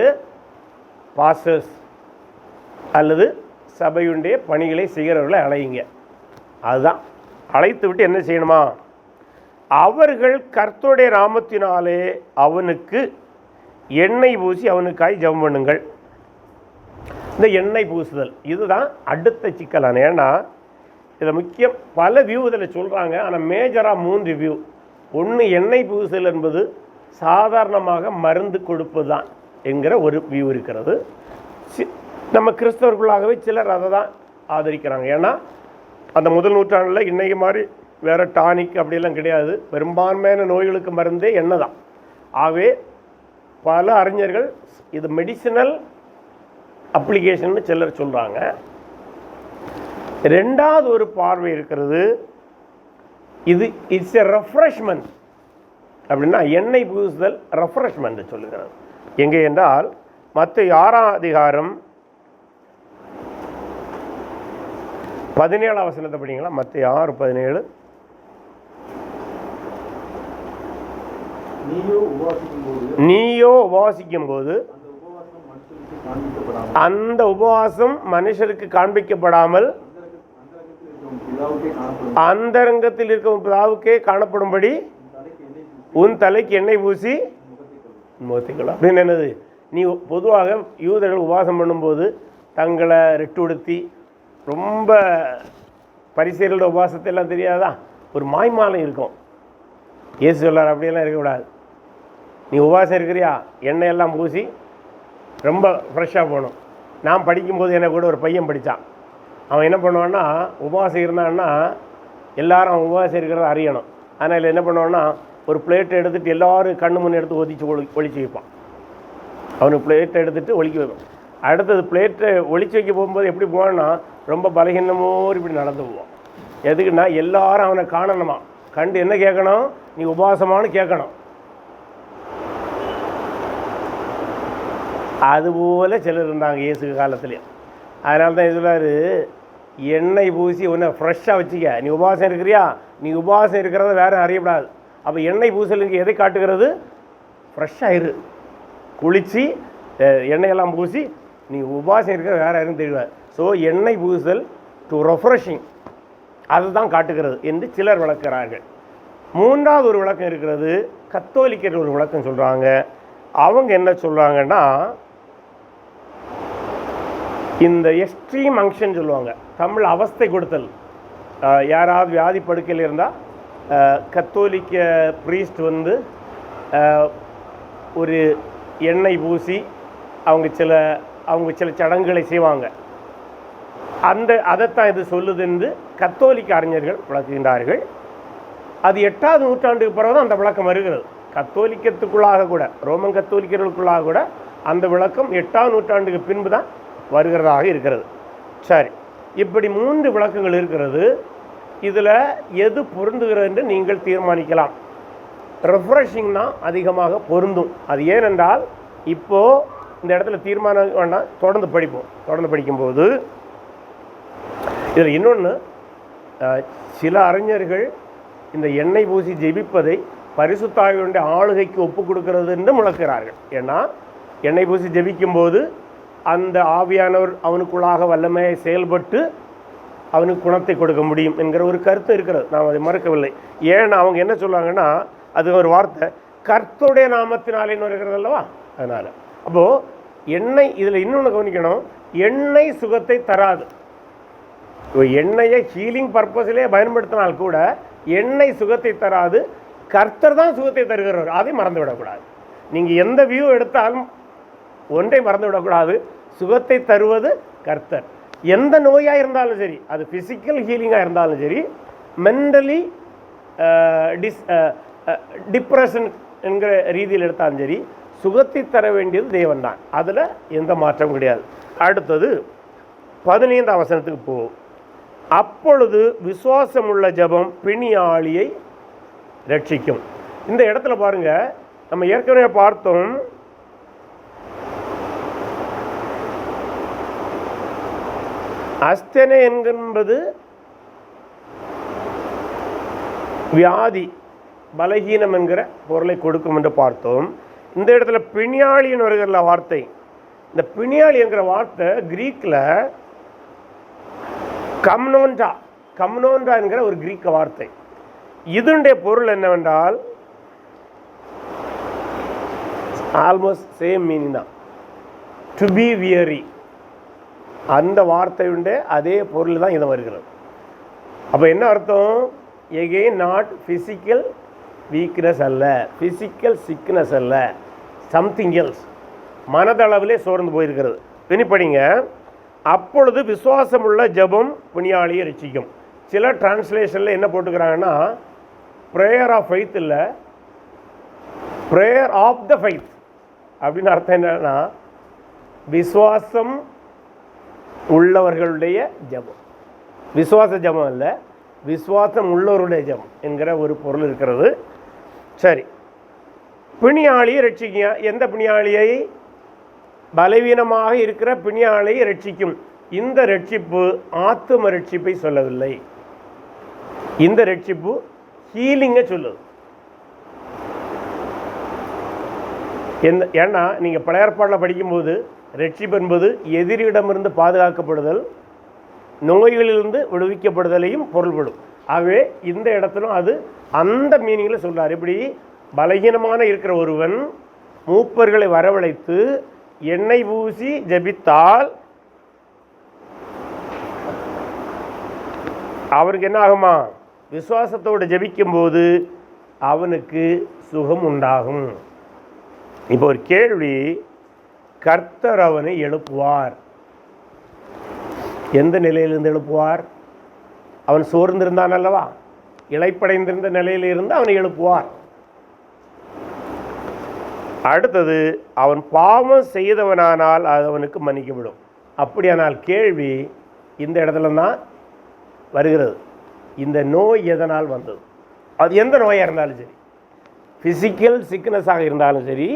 A: பாஸ்டர்ஸ் அல்லது சபையுடைய பணிகளை செய்கிறவர்களை அழைங்க. அதுதான். அழைத்து விட்டு என்ன செய்யணுமா? அவர்கள் கர்த்தருடைய நாமத்தினாலே அவனுக்கு எண்ணெய் பூசி அவனுக்காய் ஜெபம் பண்ணுங்கள். இந்த எண்ணெய் பூசுதல் இதுதான் அடுத்த சிக்கலான. ஏன்னா இதில் முக்கியம் பல வியூ இதில் சொல்கிறாங்க. ஆனால் மேஜராக 3 வியூ. ஒன்று, எண்ணெய் பூசுதல் என்பது சாதாரணமாக மருந்து கொடுப்பது தான் என்கிற ஒரு வியூ இருக்கிறது. நம்ம கிறிஸ்தவர்களாகவே சிலர் அதை தான் ஆதரிக்கிறாங்க. ஏன்னா அந்த முதல் நூற்றாண்டில் இன்றைக்கு மாதிரி வேறு டானிக் அப்படியெல்லாம் கிடையாது. பெரும்பான்மையான நோய்களுக்கு மருந்தே எண்ணெய் தான். ஆகவே பல அறிஞர்கள் இது மெடிசினல் அப்ளிகேஷன் சிலர் சொல்கிறாங்க. ரெண்டாவது ஒரு பார்வை இருக்கிறது, இது இட்ஸ் எ ரெஃப்ரெஷ்மெண்ட். அப்படின்னா எண்ணெய் பூசுதல் ரெஃப்ரெஷ்மெண்ட் சொல்லுகிறது. எங்கே என்றால் மத்தேயு 6ஆம் அதிகாரம் 17ஆம் வசனத்தை படிங்களா? மத்தேயு 6:17. நீயோ உபவாசிக்கும் போது அந்த உபவாசம் மனுஷருக்கு காண்பிக்கப்படாமல் அந்தரங்கத்தில் இருக்கும் பிதாவுக்கே காணப்படும்படி உன் தலைக்கு எண்ணெய் பூசி முகத்திக்கலாம். அப்படின்னு என்னது? நீ பொதுவாக யூதர்கள் உபவாசம் பண்ணும்போது தங்களை ரெட்டுடுத்தி ரொம்ப பரிசேரோட உபவாசத்தை எல்லாம் தெரியாதா? ஒரு மாய்மாலம் இருக்கும். இயேசு சொல்லார் அப்படியெல்லாம் இருக்கக்கூடாது. நீ உபவாசம் இருக்கிறியா, எண்ணெயெல்லாம் பூசி ரொம்ப ஃப்ரெஷ்ஷாக போகணும். நான் படிக்கும்போது என்னை கூட ஒரு பையன் படித்தான். அவன் என்ன பண்ணுவான்னா, உபவாசம் இருந்தான்னா எல்லாரும் அவன் உபவாசம் இருக்கிறத அறியணும். அதனால் என்ன பண்ணுவான்னா, ஒரு பிளேட்டை எடுத்துகிட்டு எல்லோரும் கண்ணு முன்னே எடுத்து ஒழிச்சு வைப்பான். அவனுக்கு பிளேட்டை எடுத்துகிட்டு ஒழிக்க வைப்பான். அடுத்தது பிளேட்டை ஒழிச்சு வைக்க போகும்போது எப்படி போவான்னா, ரொம்ப பலகீனமோ இப்படி நடந்து போவான். எதுக்குன்னா எல்லாரும் அவனை காணணுமா, கண்டு என்ன கேட்கணும்? நீ உபவாசமானு கேட்கணும். அதுபோல் சிலர் இருந்தாங்க இயேசு காலத்துலேயும். அதனால தான் சொல்றாரு, எண்ணெய் பூசி உன்னை ஃப்ரெஷ்ஷாக வச்சுக்க. நீ உபவாசம் இருக்கிறியா, நீ உபவாசம் இருக்கிறத வேறு அறியப்படாது. அப்போ எண்ணெய் பூசலுக்கு எதை காட்டுகிறது? ஃப்ரெஷ்ஷாக இரு, குளித்து எண்ணெயெல்லாம் பூசி நீ உபவாசம் இருக்கிற வேறு யாரும் தெரியாது. ஸோ எண்ணெய் பூசல் டு ரெஃப்ரெஷிங், அதுதான் காட்டுகிறது என்று சிலர் விளக்குறார்கள். மூன்றாவது ஒரு விளக்கம் இருக்கிறது, கத்தோலிக்கர் ஒரு விளக்கம் சொல்கிறாங்க. அவங்க என்ன சொல்கிறாங்கன்னா, இந்த எக்ஸ்ட்ரீம் அங்ஷன் சொல்லுவாங்க, தமிழ் அவஸ்தை கொடுத்தல். யாராவது வியாதி படுக்கையில் இருந்தால் கத்தோலிக்க ப்ரீஸ்ட் வந்து ஒரு எண்ணெய் பூசி அவங்க சில சடங்குகளை செய்வாங்க. அதைத்தான் இது சொல்லுது என்று கத்தோலிக்க அறிஞர்கள் விளக்குகின்றார்கள். அது 8ஆம் நூற்றாண்டுக்கு பிறகு தான் அந்த விளக்கம் வருகிறது. கத்தோலிக்கத்துக்குள்ளாக கூட, ரோமன் கத்தோலிக்கர்களுக்குள்ளாக கூட அந்த விளக்கம் 8ஆம் நூற்றாண்டுக்கு பின்பு தான் வருகிறதாக இருக்கிறது. சரி, இப்படி 3 விளக்கங்கள் இருக்கிறது. இதில் எது பொருந்துகிறது என்று நீங்கள் தீர்மானிக்கலாம். ரெஃப்ரெஷிங் தான் அதிகமாக பொருந்தும். அது ஏனென்றால் இப்போது இந்த இடத்துல தீர்மானம் வேண்டாம், தொடர்ந்து படிப்போம். தொடர்ந்து படிக்கும்போது இதில் இன்னொன்று, சில அறிஞர்கள் இந்த எண்ணெய் பூசி ஜெபிப்பதை பரிசுத்த ஆவியுடைய ஆளுகைக்கு ஒப்பு கொடுக்கிறது என்று முழக்கிறார்கள். ஏன்னா எண்ணெய் பூசி ஜெபிக்கும்போது அந்த ஆவியானவர் அவனுக்குள்ளாக வல்லமையை செயல்பட்டு அவனுக்கு குணத்தை கொடுக்க முடியும் என்கிற ஒரு கருத்து இருக்கிறது. நாம் அதை மறுக்கவில்லை. ஏன்னா அவங்க என்ன சொல்லுவாங்கன்னா, அது ஒரு வார்த்தை கர்த்தருடைய நாமத்தினாலேன்னு இருக்கிறது அல்லவா. அதனால் அப்போது எண்ணெய், இதில் இன்னொன்று கவனிக்கணும், எண்ணெய் சுகத்தை தராது. எண்ணெயை ஹீலிங் பர்பஸிலே பயன்படுத்தினால் கூட எண்ணெய் சுகத்தை தராது. கர்த்தர் தான் சுகத்தை தருகிறவர். அதை மறந்து விடக்கூடாது. நீங்கள் எந்த வியூ எடுத்தாலும் ஒன்றை மறந்து விடக்கூடாது, சுகத்தை தருவது கர்த்தர். எந்த நோயாக இருந்தாலும் சரி, அது ஃபிசிக்கல் ஹீலிங்காக இருந்தாலும் சரி, மென்டலி டிப்ரெஷன் என்கிற ரீதியில் எடுத்தாலும் சரி, சுகத்தை தர வேண்டியது தேவன் தான். அதில் எந்த மாற்றமும் கிடையாது. அடுத்தது 15ஆம் வசனத்துக்கு போகும். அப்பொழுது விசுவாசமுள்ள ஜெபம் பிணியாளியை ரட்சிக்கும். இந்த இடத்துல பாருங்க, நம்ம ஏற்கனவே பார்த்தோம், அஸ்தனை என்பது வியாதி, பலகீனம் என்கிற பொருளை கொடுக்கும் என்று பார்த்தோம். இந்த இடத்துல பிணியாளின்னு வருகிற வார்த்தை, இந்த பிணியாளி என்கிற வார்த்தை கிரீக்கில் கம்னோண்டா என்கிற ஒரு கிரீக்க வார்த்தை. இதனுடைய பொருள் என்னவென்றால் ஆல்மோஸ்ட் சேம் மீனிங் தான், டு பி வியரி. அந்த வார்த்தையுடைய அதே பொருள் தான் இது வருகிறது. அப்போ என்ன அர்த்தம்? எகெயின் நாட் ஃபிசிக்கல் வீக்னஸ் அல்ல, ஃபிசிக்கல் சிக்னஸ் அல்ல, சம்திங் எல்ஸ், மனதளவிலே சோர்ந்து போயிருக்கிறது. பின்னிப்படிங்க, அப்பொழுது விசுவாசமுள்ள ஜெபம் புண்ணியாளியை ரட்சிக்கும். சில டிரான்ஸ்லேஷனில் என்ன போட்டுக்கிறாங்கன்னா ப்ரேயர் ஆஃப் ஃபெய்த் இல்லை, ப்ரேயர் ஆஃப் த ஃபெய்த் அப்படின்னு அர்த்தம் என்னன்னா விசுவாசம் உள்ளவர்களுடைய ஜெபம். விசுவாச ஜெபம் இல்லை, விசுவாசம் உள்ளவருடைய ஜெபம் என்கிற ஒரு பொருள் இருக்கிறது. சரி, பிணியாளியை ரட்சிக்க. எந்த பிணியாளியை? பலவீனமாக இருக்கிற பிணியாளியை ரட்சிக்கும். இந்த ரட்சிப்பு ஆத்தும ரட்சிப்பை சொல்லவில்லை, இந்த ரட்சிப்பு ஹீலிங்கை சொல்லுது. ஏன்னா நீங்கள் பழைய ஏற்பாட்டில் படிக்கும்போது ரட்சிப்பு என்பது எதிரியிடமிருந்து பாதுகாக்கப்படுதல், நோய்களிலிருந்து விடுவிக்கப்படுதலையும் பொருள்படும். ஆகவே இந்த இடத்திலும் அது அந்த மீனிங்கில் சொல்கிறார். இப்படி பலகீனமான இருக்கிற ஒருவன் மூப்பர்களை வரவழைத்து எண்ணெய் பூசி ஜபித்தால் அவருக்கு என்ன ஆகுமா? விசுவாசத்தோடு ஜபிக்கும்போது அவனுக்கு சுகம் உண்டாகும். இப்போ ஒரு கேள்வி, கர்த்தர் அவனை எழுப்புவார். எந்த நிலையிலிருந்து எழுப்புவார்? அவன் சோர்ந்திருந்தான் அல்லவா, இளைப்படைந்திருந்த நிலையிலிருந்து அவனை எழுப்புவார். அடுத்தது, அவன் பாவம் செய்தவனானால் அது அவனுக்கு மன்னிக்கப்படும். அப்படியானால் கேள்வி இந்த இடத்துல தான் வருகிறது, இந்த நோய் எதனால் வந்தது? அது எந்த நோயாக இருந்தாலும் சரி, ஃபிசிக்கல் சிக்னஸாக இருந்தாலும் சரி,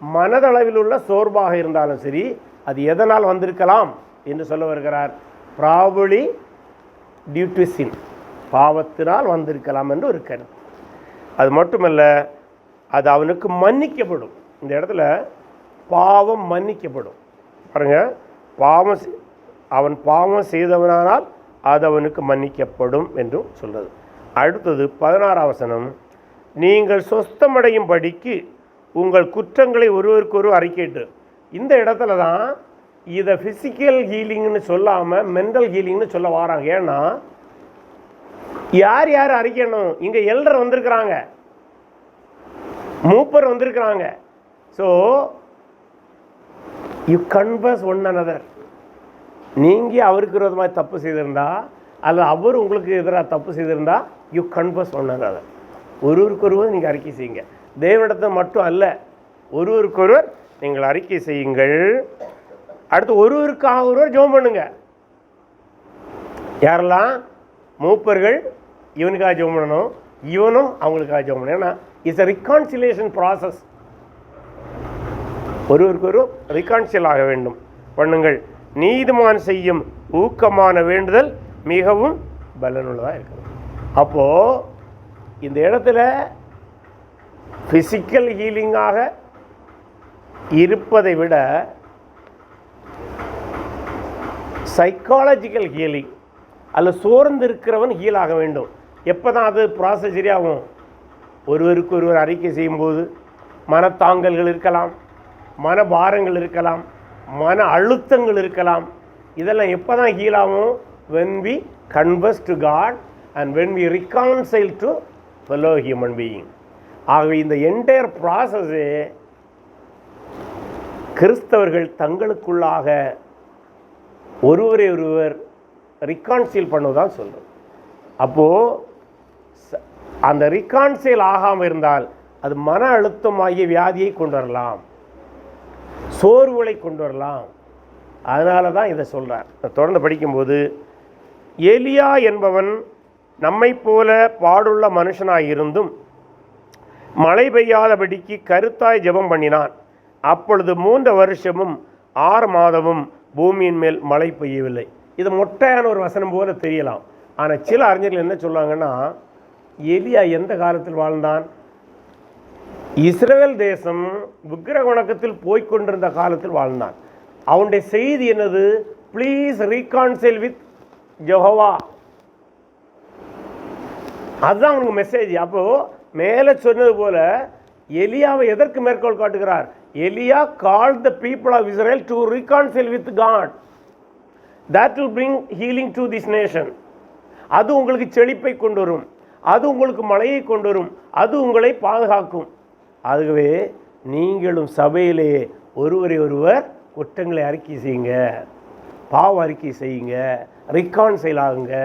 A: மனதளவில் உள்ள சோர்வாக இருந்தாலும் சரி, அது எதனால் வந்திருக்கலாம் என்று சொல்ல வருகிறார். ப்ராபபிலி டியூ டு சின், பாவத்தினால் வந்திருக்கலாம் என்று ஒரு கருத்து. அது மட்டுமல்ல, அது அவனுக்கு மன்னிக்கப்படும். இந்த இடத்துல பாவம் மன்னிக்கப்படும். பாருங்க, அவன் பாவம் செய்தவனால் அது அவனுக்கு மன்னிக்கப்படும் என்றும் சொல்றது. அடுத்தது 16ஆம் வசனம், நீங்கள் சொஸ்தமடையும் படிக்கு உங்கள் குற்றங்களை ஒருவருக்கொரு அறிக்கையிட்டு. இந்த இடத்துல தான் இதை ஃபிசிக்கல் ஹீலிங்னு சொல்லாமல் மென்டல் ஹீலிங்னு சொல்ல வராங்க. ஏன்னா யார் யார் அறிக்கணும்? இங்கே எல்டர் வந்திருக்கிறாங்க, மூப்பர் வந்திருக்கிறாங்க. So you converse one another. நீங்கள் அவருக்கு விரோதமாக தப்பு செய்திருந்தா அல்லது அவர் உங்களுக்கு எதிராக தப்பு செய்திருந்தா யூ கன்வர்ஸ் ஒன் அனதர். ஒருவருக்கொருவர் நீங்கள் அறிக்கை செய்யுங்க. தேவனிடத்தை மட்டும் அல்ல, ஒருவருக்கொருவர் நீங்கள் அறிக்கை செய்யுங்கள். அடுத்து ஒருவருக்காக ஒருவர் ஜெபம் பண்ணுங்க. யாரெல்லாம்? மூப்பர்கள் இவனுக்காக ஜெபம் பண்ணணும், இவனும் அவங்களுக்காக ஜெபம் பண்ணணும். ஏன்னா இட்ஸ் அ ரிகான்சிலேஷன் ப்ராசஸ். ஒருவருக்கொரு ரிகான்சியல் ஆக வேண்டும். பண்ணுங்கள். நீதிமான் செய்யும் ஊக்கமான வேண்டுதல் மிகவும் பலனுள்ளதாக இருக்குது. அப்போது இந்த இடத்துல ஃபிசிக்கல் ஹீலிங்காக இருப்பதை விட சைக்காலஜிக்கல் ஹீலிங், அல்ல சோர்ந்து இருக்கிறவன் ஹீல் ஆக வேண்டும். எப்போ தான் அது ப்ராசஸ் சரியாகும்? ஒருவருக்கு ஒருவர் அறிக்கை செய்யும்போது மனத்தாங்கல்கள் இருக்கலாம், மனபாரங்கள் இருக்கலாம், மன அழுத்தங்கள் இருக்கலாம். இதெல்லாம் எப்போ தான் ஹீல் ஆகும்? when we converse to God and when we reconcile to fellow human being. ஆகவே இந்த என்டையர் ப்ராசஸே கிறிஸ்தவர்கள் தங்களுக்குள்ளாக ஒருவரை ஒருவர் ரிகான்சியல் பண்ணுவதான் சொல்கிறோம். அப்போது அந்த ரிகான்சியல் ஆகாமல் இருந்தால் அது மன அழுத்தமாகிய வியாதியை கொண்டு வரலாம், சோர்வுகளை கொண்டு வரலாம். அதனால தான் இதை சொல்கிறார். தொடர்ந்து படிக்கும்போது, எலியா என்பவன் நம்மை போல பாடுள்ள மனுஷனாக இருந்தும் மழை பெய்யாதபடிக்கு கருத்தாய் ஜெபம் பண்ணினான். அப்பொழுது 3 வருஷமும் 6 மாதமும் பூமியின் மேல் மழை பெய்யவில்லை. இது மொட்டையான ஒரு வசனம் போல தெரியலாம். ஆனால் சில அறிஞர்கள் என்ன சொல்லுவாங்கன்னா, எலியா எந்த காலத்தில் வாழ்ந்தான்? இஸ்ரவேல் தேசம் விக்கிரக வணக்கத்தில் போய்கொண்டிருந்த காலத்தில் வாழ்ந்தான். அவனுடைய செய்தி என்னது? Please reconcile with Jehovah. அதுதான் அவனுக்கு மெசேஜ். அப்போ மேலே சொன்னது போல எலியாவை எதற்கு மேற்கோள் காட்டுகிறார்? Elijah called the people of Israel to reconcile with God. That will bring healing to this nation. அது உங்களுக்கு செழிப்பை கொண்டு வரும், அது உங்களுக்கு மழையை கொண்டு வரும், அது உங்களை பாதுகாக்கும். ஆகவே நீங்களும் சபையிலே ஒருவரை ஒருவர் குற்றங்களை அறிக்கை செய்யுங்க, பாவ அறிக்கை செய்யுங்க, ரீகான்சைல் ஆகுங்க.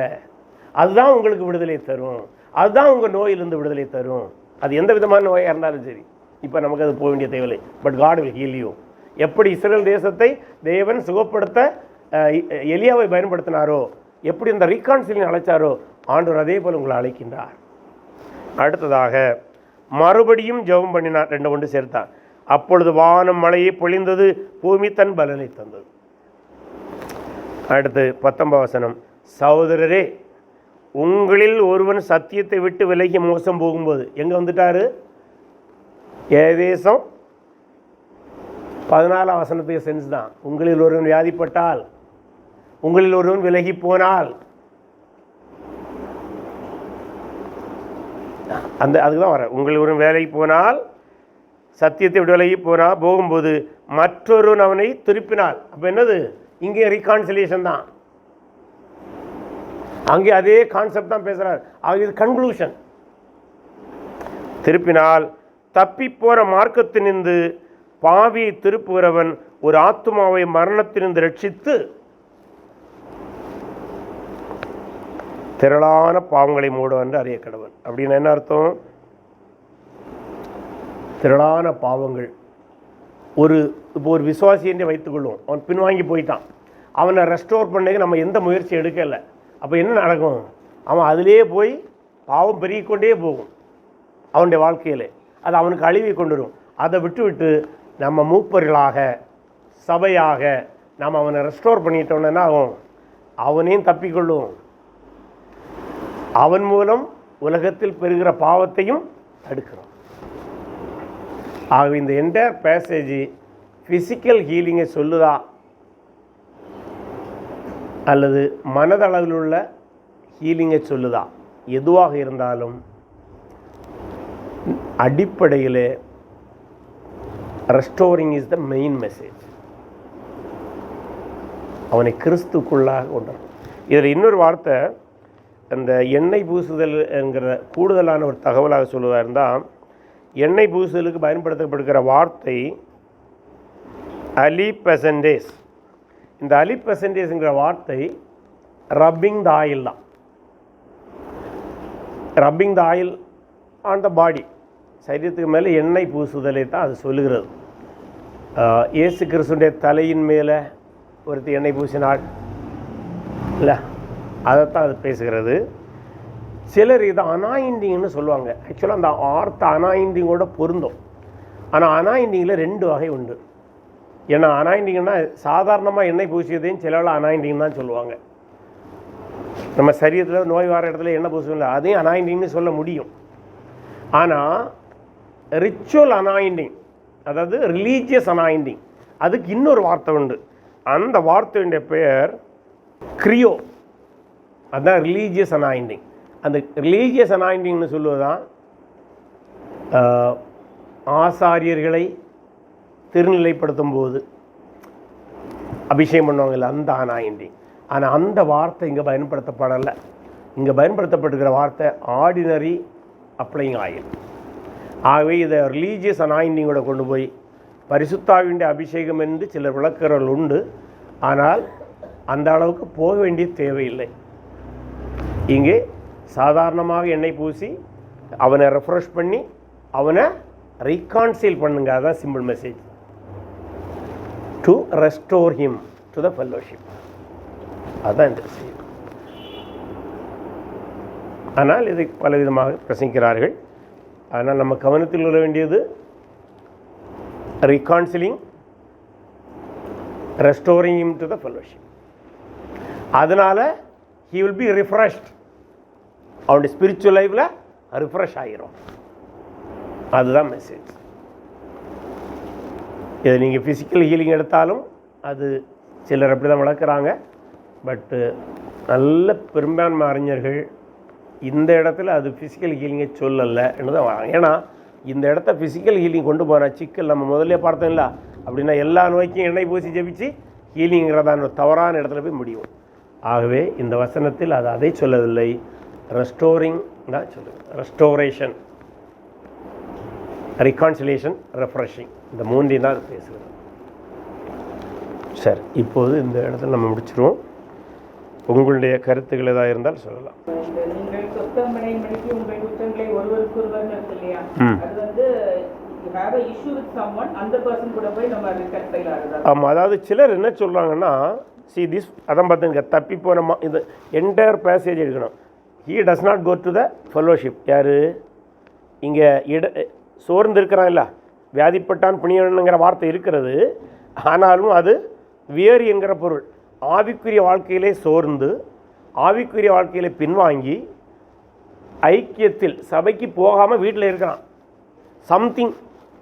A: அதுதான் உங்களுக்கு விடுதலை தரும், அதுதான் உங்கள் நோயிலிருந்து விடுதலை தரும். அது எந்த விதமான நோயாக இருந்தாலும் சரி. இப்போ நமக்கு அது போக வேண்டிய தேவையில்லை. But God will heal you. எப்படி இஸ்ரேல் தேசத்தை தேவன் சுகப்படுத்த எலியாவை பயன்படுத்தினாரோ, எப்படி இந்த ரீகான்சிலிங் அழைச்சாரோ, ஆண்டவர் அதே போல் உங்களை அழைக்கின்றார். அடுத்ததாக மறுபடியும் ஜெபம் பண்ணினார். 2 ஒன்று சேர்த்தார். அப்பொழுது வானம் மழையை பொழிந்தது, பூமி தன் பலனை தந்தது. அடுத்து 19 வசனம். சகோதரரே, உங்களில் ஒருவன் சத்தியத்தை விட்டு விலகி மோசம் போகும்போது, எங்கே வந்துட்டாரு? ஏதேசம் 14 வசனத்துக்கு சென்ஸ் தான். உங்களில் ஒருவன் வியாதிப்பட்டால், உங்களில் ஒருவன் விலகி போனால், அதுக்கு தான் வர. உங்களில் ஒருவன் வேலைக்கு போனால், சத்தியத்தை விட்டு விலகி போகும்போது மற்றொருவன் அவனை திருப்பினால். அப்போ என்னது? இங்கே ரீகான்சிலியேஷன் தான். அங்கே அதே கான்செப்ட் தான் பேசுகிறார். ஆக இது கன்க்ளூஷன். திருப்பினால் தப்பி போகிற மார்க்கத்தினின்று பாவியை திருப்புகிறவன் ஒரு ஆத்துமாவை மரணத்தினின்று ரட்சித்து திரளான பாவங்களை மூடும் என்று அறிய கடவன். அப்படின்னு என்ன அர்த்தம்? திரளான பாவங்கள். இப்போ ஒரு விசுவாசி என்று வைத்துக்கொள்வோம். அவன் பின்வாங்கி போயிட்டான். அவனை ரெஸ்டோர் பண்ண நம்ம எந்த முயற்சி எடுக்கலை. அப்போ என்ன நடக்கும்? அவன் அதிலே போய் பாவம் பெருகிக்கொண்டே போகும் அவனுடைய வாழ்க்கையில். அது அவனுக்கு அழிவை கொண்டு வரும். அதை விட்டு நம்ம மூப்பர்களாக, சபையாக நாம் அவனை ரெஸ்டோர் பண்ணிட்டோன்னா ஆகும், அவனையும் தப்பிக்கொள்ளும். அவன் மூலம் உலகத்தில் பெறுகிற பாவத்தையும் தடுக்கிறோம். ஆகவே இந்த என்டையர் பேசேஜ் ஃபிசிக்கல் ஹீலிங்கை சொல்லுதா அல்லது மனதளவில் உள்ள ஹீலிங்கை சொல்லுதா? எதுவாக இருந்தாலும் அடிப்படையில் restoring is the main message. அவனை கிறிஸ்துக்குள்ளாக கொண்டு வரும். இதில் இன்னொரு வார்த்தை, அந்த எண்ணெய் பூசுதல் என்கிற கூடுதலான ஒரு தகவலாக சொல்லுவதாக இருந்தால், எண்ணெய் பூசுதலுக்கு பயன்படுத்தப்படுகிற வார்த்தை அலிபெசன்டேஸ். இந்த அலிபெசன்டேஸ்ங்கிற வார்த்தை ரப்பிங் த ஆயில் தான். Rubbing the oil on the body, சரீரத்துக்கு மேலே எண்ணெய் பூசுதலை தான் அது சொல்லுகிறது. இயேசு கிறிஸ்துடைய தலையின் மேலே ஒருத்தி எண்ணெய் பூசினாள் இல்லை, அதைத்தான் அது பேசுகிறது. சிலர் இதை அனாயிண்டிங்னு சொல்லுவாங்க. ஆக்சுவலாக அந்த ஆர்த்த அனாயிண்டிங்கோட பொருந்தும். ஆனால் அனாயிண்டிங்கில் 2 வகை உண்டு. ஏன்னா அனாயிண்டிங்னா சாதாரணமாக எண்ணெய் பூசியதையும் சிலவில் அனாயிண்டிங் தான் சொல்லுவாங்க. நம்ம சரீரத்தில் நோய் வர இடத்துல எண்ணெய் பூசுவோம்ல, அதையும் அனாயிண்டிங்னு சொல்ல முடியும். ஆனால் ரிச்சுவல் அனாயிண்டிங், அதாவது ரிலீஜியஸ் அனாயிண்டிங், அதுக்கு இன்னொரு வார்த்தை உண்டு. அந்த வார்த்தையுடைய பெயர் கிரியோ. அதுதான் ரிலீஜியஸ் அனாயிண்டிங். அந்த ரிலீஜியஸ் அனாயிண்டிங்னு சொல்லுவதுதான் ஆசாரியர்களை திருநிலைப்படுத்தும் போது அபிஷேகம் பண்ணுவாங்கல்ல, அந்த அனாயிண்டிங். ஆனால் அந்த வார்த்தை இங்கே பயன்படுத்தப்படலை. இங்கே பயன்படுத்தப்பட்டுக்கிற வார்த்தை ஆர்டினரி அப்ளைங் ஆயில். ஆகவே இதை ரிலீஜியஸ் அனாயிண்டிங்கோட கொண்டு போய் பரிசுத்தாவினுடைய அபிஷேகம் என்று சில விளக்குறவர்கள் உண்டு. ஆனால் அந்த அளவுக்கு போக வேண்டிய தேவையில்லை. இங்கே சாதாரணமாக எண்ணெய் பூசி அவனை ரெஃப்ரெஷ் பண்ணி அவனை ரீகான்சைல் பண்ணுங்க. அதுதான் simple message. To restore him to the fellowship. அதுதான் இந்த விஷயம். ஆனால் இதை பலவிதமாக பிரசங்கிக்கிறார்கள். ஆனால் நம்ம கவனத்தில் கொள்ள வேண்டியது reconciling, restoring him to the fellowship. அதனால் he will be refreshed. அவனுடைய ஸ்பிரிச்சுவல் லைஃப்பில் ரிஃப்ரெஷ் ஆகிரும். அதுதான் மெசேஜ். இதை நீங்கள் ஃபிசிக்கல் ஹீலிங் எடுத்தாலும் அது சிலர் அப்படி தான் வளர்க்குறாங்க. பட்டு நல்ல பெரும்பான்மை அறிஞர்கள் இந்த இடத்துல அது ஃபிசிக்கல் ஹீலிங்கை சொல்லலைன்னு தான் வராங்க. ஏன்னா இந்த இடத்த ஃபிசிக்கல் ஹீலிங் கொண்டு போகிற சிக்கல் நம்ம முதல்ல பார்த்தோம்ல, அப்படின்னா எல்லா நோய்க்கும் எண்ணெய் பூசி ஜெபிச்சு ஹீலிங்கிறதான தவறான இடத்துல போய் முடியும். ஆகவே இந்த வசனத்தில் அது அதை சொல்லவில்லை, ரெஸ்டோரிங் தான் சொல்லுது. ரெஸ்டோரேஷன், ரிகான்சிலேஷன், ரெஃப்ரெஷிங், இந்த மூன்றையும் தான் அது பேசுகிறது. சரி, இப்போது இந்த இடத்துல நம்ம முடிச்சிருவோம். உங்களுடைய கருத்துக்கள் ஏதாவது இருந்தால் சொல்லலாம்.
C: நீங்கள் சொத்தமனை மணிக்கு உங்கள் குற்றங்களை ஒருவருக்கொருவர் இருக்கு இல்லையா, அது வந்து இஷ்யூ வித் சம்வன், அந்த பர்சன் கூட போய் நம்ம ரெக்கன்சைல் ஆகுது. ஆமாம், அதாவது சிலர் என்ன சொல்கிறாங்கன்னா, திஸ் அதான் பார்த்துங்க, தப்பி போன இது என்டையர் பேசேஜ் எடுக்கணும். He does not go to the fellowship. யார் இங்கே சோர்ந்து இருக்கிறான் இல்லை, வியாதிப்பட்டான் புனியனுங்கிற வார்த்தை இருக்கிறது. ஆனாலும் அது வேறு என்கிற பொருள். ஆவிக்குரிய வாழ்க்கையிலே சோர்ந்து, ஆவிக்குரிய வாழ்க்கையிலே பின்வாங்கி, ஐக்கியத்தில் சபைக்கு போகாமல் வீட்டில் இருக்கிறான். சம்திங்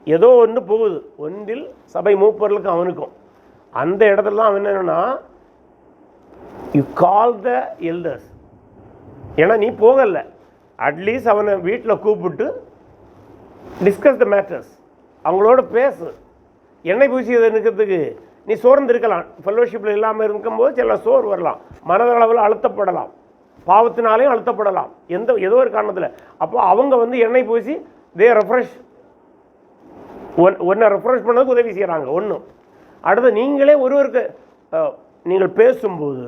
C: ஏதோ ஒன்று போகுது, ஒன்றில் சபை மூப்பர்களுக்கும் அவனுக்கும். அந்த இடத்துல அவன் என்னன்னா, யூ கால் த எல்டர்ஸ். ஏன்னா நீ போகலை, அட்லீஸ்ட் அவனை வீட்டில் கூப்பிட்டு டிஸ்கஸ் த மேட்டர்ஸ், அவங்களோட பேசு. எண்ணெய் பூசியதை நிற்கிறதுக்கு நீ சோர்ந்து இருக்கலாம், ஃபெல்லோஷிப்பில் இல்லாமல் இருக்கும்போது சில சோர் வரலாம், மனதளவில் அழுத்தப்படலாம், பாவத்தினாலேயும் அழுத்தப்படலாம், ஏதோ ஒரு காரணத்தில். அப்போ அவங்க வந்து எண்ணெய் பூசி தே ரெஃப்ரெஷ், ஒன்றை ரெஃப்ரெஷ் பண்ணதுக்கு உதவி செய்கிறாங்க. ஒன்றும் அடுத்து நீங்களே ஒருவருக்கு நீங்கள் பேசும்போது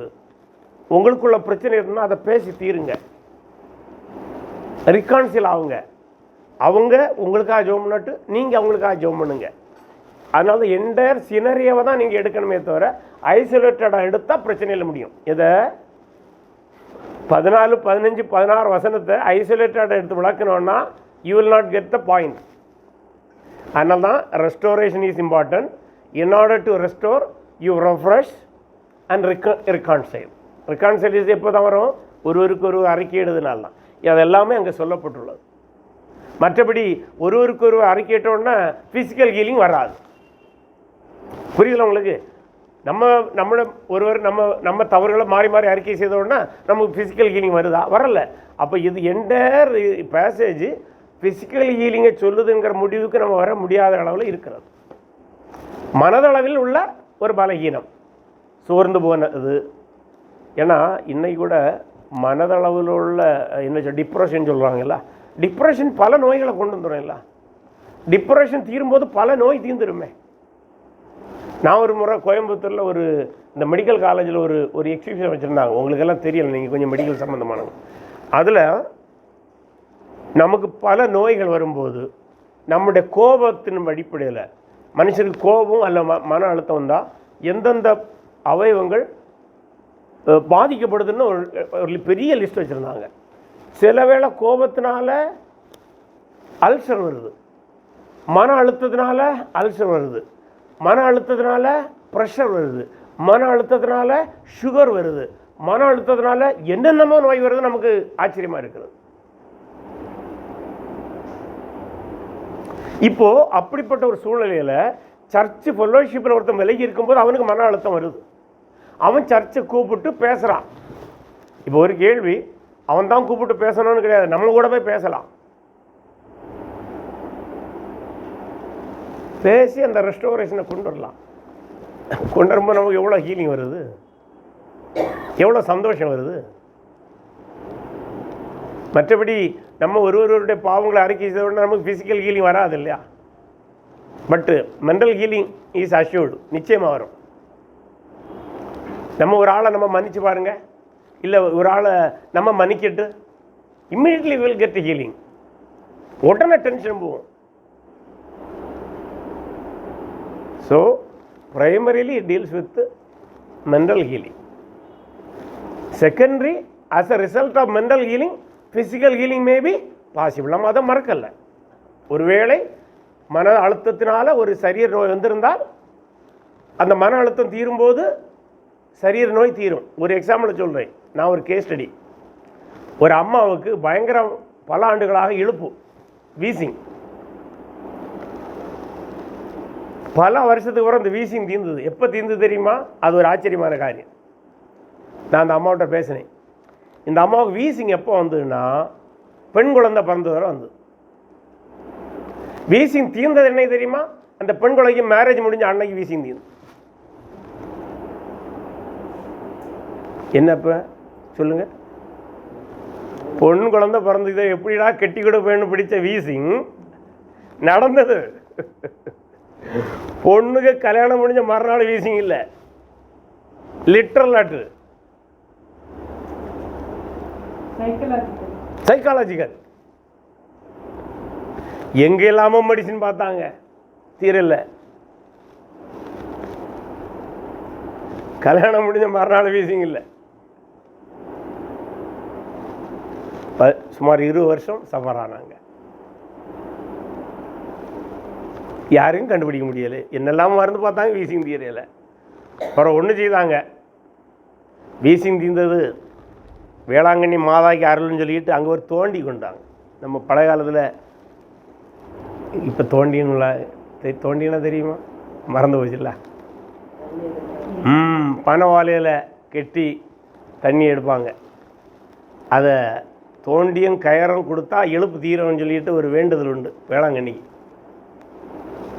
C: உங்களுக்குள்ள பிரச்சனை இருந்தால் அதை பேசி தீருங்க, ரிகான்சில் ஆகுங்க. அவங்க உங்களுக்காக ஜெபம் பண்ணிட்டு நீங்கள் அவங்களுக்காக ஜெபம் பண்ணுங்க. அதனால என்டையர் சினரியாவை தான் நீங்கள் எடுக்கணுமே தவிர ஐசோலேட்டடாக எடுத்தால் பிரச்சனையில் முடியும். இதை 14, 15, 16 வசனத்தை ஐசோலேட்டடாக எடுத்து விளக்கணும்னா you will not get the point. அதனால தான் restoration is important. In order to restore you refresh and reconcile. Reconcile எப்போ தான் வரும்? ஒருவருக்கு ஒரு அறிக்கை எழுதுனால தான். அது எல்லாமே அங்கே சொல்லப்பட்டுள்ளது. மற்றபடி ஒருவருக்கு ஒரு அறிக்கையிட்டோன்னா ஃபிசிக்கல் ஹீலிங் வராது. புரியுதுல உங்களுக்கு? நம்மளோட ஒருவர் நம்ம தவறுகளை மாறி மாறி அறிக்கை செய்தோன்னா நமக்கு ஃபிசிக்கல் ஹீலிங் வருதா? வரல. அப்போ இது என்டையர் பேசேஜ் ஃபிசிக்கல் ஹீலிங்கை சொல்லுதுங்கிற முடிவுக்கு நம்ம வர முடியாத அளவில் இருக்கிறது. மனதளவில் உள்ள ஒரு பலகீனம், சோர்ந்து போனது. ஏன்னா இன்னைக்கு கூட மனதளவில் உள்ள என்ன டிப்ரெஷன் சொல்கிறாங்கல்ல, டிப்ரெஷன் பல நோய்களை கொண்டு வந்துடும். இல்லை, டிப்ரெஷன் தீரும்போது பல நோய் தீர்ந்துருமே. நான் ஒரு முறை கோயம்புத்தூரில் இந்த மெடிக்கல் காலேஜில் ஒரு எக்ஸிபிஷன் வச்சுருந்தாங்க. உங்களுக்கெல்லாம் தெரியல, நீங்கள் கொஞ்சம் மெடிக்கல் சம்மந்தமானவங்க. அதில் நமக்கு பல நோய்கள் வரும்போது நம்முடைய கோபத்தின் அடிப்படையில், மனுஷனுக்கு கோபம் அல்ல மன அழுத்தம் வந்தால் எந்தெந்த அவயவங்கள் பாதிக்கப்படுதுன்னு ஒரு பெரிய லிஸ்ட் வச்சுருந்தாங்க. சில வேளை கோபத்தினால அல்சர் வருது, மன அழுத்தத்தினால அல்சர் வருது, மன அழுத்தத்தினால ப்ரெஷர் வருது, மன அழுத்தத்தினால சுகர் வருது, மன அழுத்தத்தினால என்னென்னமோ நோய் வருது. நமக்கு ஆச்சரியமாக இருக்குது. இப்போது அப்படிப்பட்ட ஒரு சூழ்நிலையில் சர்ச்சு ஃபெல்லோஷிப்பில் ஒருத்தன் விலகி இருக்கும்போது அவனுக்கு மன அழுத்தம் வருது. அவன் சர்ச்சை கூப்பிட்டு பேசுகிறான். இப்போ ஒரு கேள்வி, அவன் தான் கூப்பிட்டு பேசணும்னு கிடையாது, நம்ம கூட போய் பேசலாம். பேசி அந்த ரெஸ்டோரேஷனை கொண்டு வரலாம். கொண்டு வரும்போது நமக்கு எவ்வளோ ஹீலிங் வருது, எவ்வளோ சந்தோஷம் வருது. மற்றபடி நம்ம ஒருவருடைய பாவங்களை அறிக்கை செய்தோம்னா நமக்கு ஃபிசிக்கல் ஹீலிங் வராது இல்லையா? பட்டு மென்டல் ஹீலிங் இஸ் அஷ்யூர்டு, நிச்சயமாக வரும். நம்ம ஒரு ஆளை நம்ம மன்னிச்சு பாருங்க, இல்லை ஒரு ஆளை நம்ம மன்னிக்கிட்டு இம்மீடியட்லி வில் கெட் ஹீலிங். உடனே டென்ஷன் போகும். So primarily it deals with mental healing. Secondary, as a result of mental healing, physical healing may be possible. நம்ம அதை மறக்கலை. ஒருவேளை மன அழுத்தத்தினால ஒரு சரீர நோய் வந்திருந்தால் அந்த மன அழுத்தம் தீரும்போது
A: சரீர நோய் தீரும். ஒரு எக்ஸாம்பிள் சொல்கிறேன், நான் ஒரு கேஸ் ஸ்டடி. ஒரு அம்மாவுக்கு பயங்கர பல ஆண்டுகளாக இழுப்பு, வீசிங், பல வருஷத்துக்கு வர அந்த வீசிங் தீர்ந்தது. எப்போ தீர்ந்தது தெரியுமா? அது ஒரு ஆச்சரியமான காரியம். நான் அந்த அம்மாவிட்ட பேசினேன். இந்த அம்மாவுக்கு வீசிங் எப்போ வந்ததுன்னா பெண் குழந்தை பிறந்தது வரை வந்து. வீசிங் தீர்ந்தது என்ன தெரியுமா? அந்த பெண் குழந்தைக்கு மேரேஜ் முடிஞ்ச அன்னைக்கு வீசிங் தீர்ந்து. என்னப்ப சொல்லுங்க, பொன் குழந்தை பிறந்தது எப்படிடா கெட்டி கொடுப்பேன்னு பிடிச்ச வீசிங் நடந்தது. பொண்ணுக்கு கல்யாணம் முடிஞ்ச மறுநாள் வீசிங் இல்லை, லிட்டரல் ஆட்டு சைக்காலஜிக்கல். எங்க இல்லாம மெடிசின் பார்த்தாங்க, தீரல. கல்யாணம் முடிஞ்ச மறுநாள் வீசிங் இல்லை. சுமார் 20 வருஷம் சஃபர் ஆனாங்க. யாரையும் கண்டுபிடிக்க முடியலை. என்னெல்லாம் மருந்து பார்த்தாங்க, வீசிங் தீரல. அப்புறம் ஒன்று செய்தாங்க, வீசிங் தீர்ந்தது வேளாங்கண்ணி மாதாக்கு அருள்னு சொல்லிட்டு அங்கே ஒரு தோண்டி கொண்டாங்க. நம்ம பழைய காலத்தில் இப்போ தோண்டினா தெரியுமா? மறந்து போச்சுல்ல. பனை வாழையில் கெட்டி தண்ணி எடுப்பாங்க. அதை தோண்டியும் கயரும் கொடுத்தா எழுப்பு தீரம்னு சொல்லிட்டு ஒரு வேண்டுதல் உண்டு வேளாங்கண்ணிக்கு.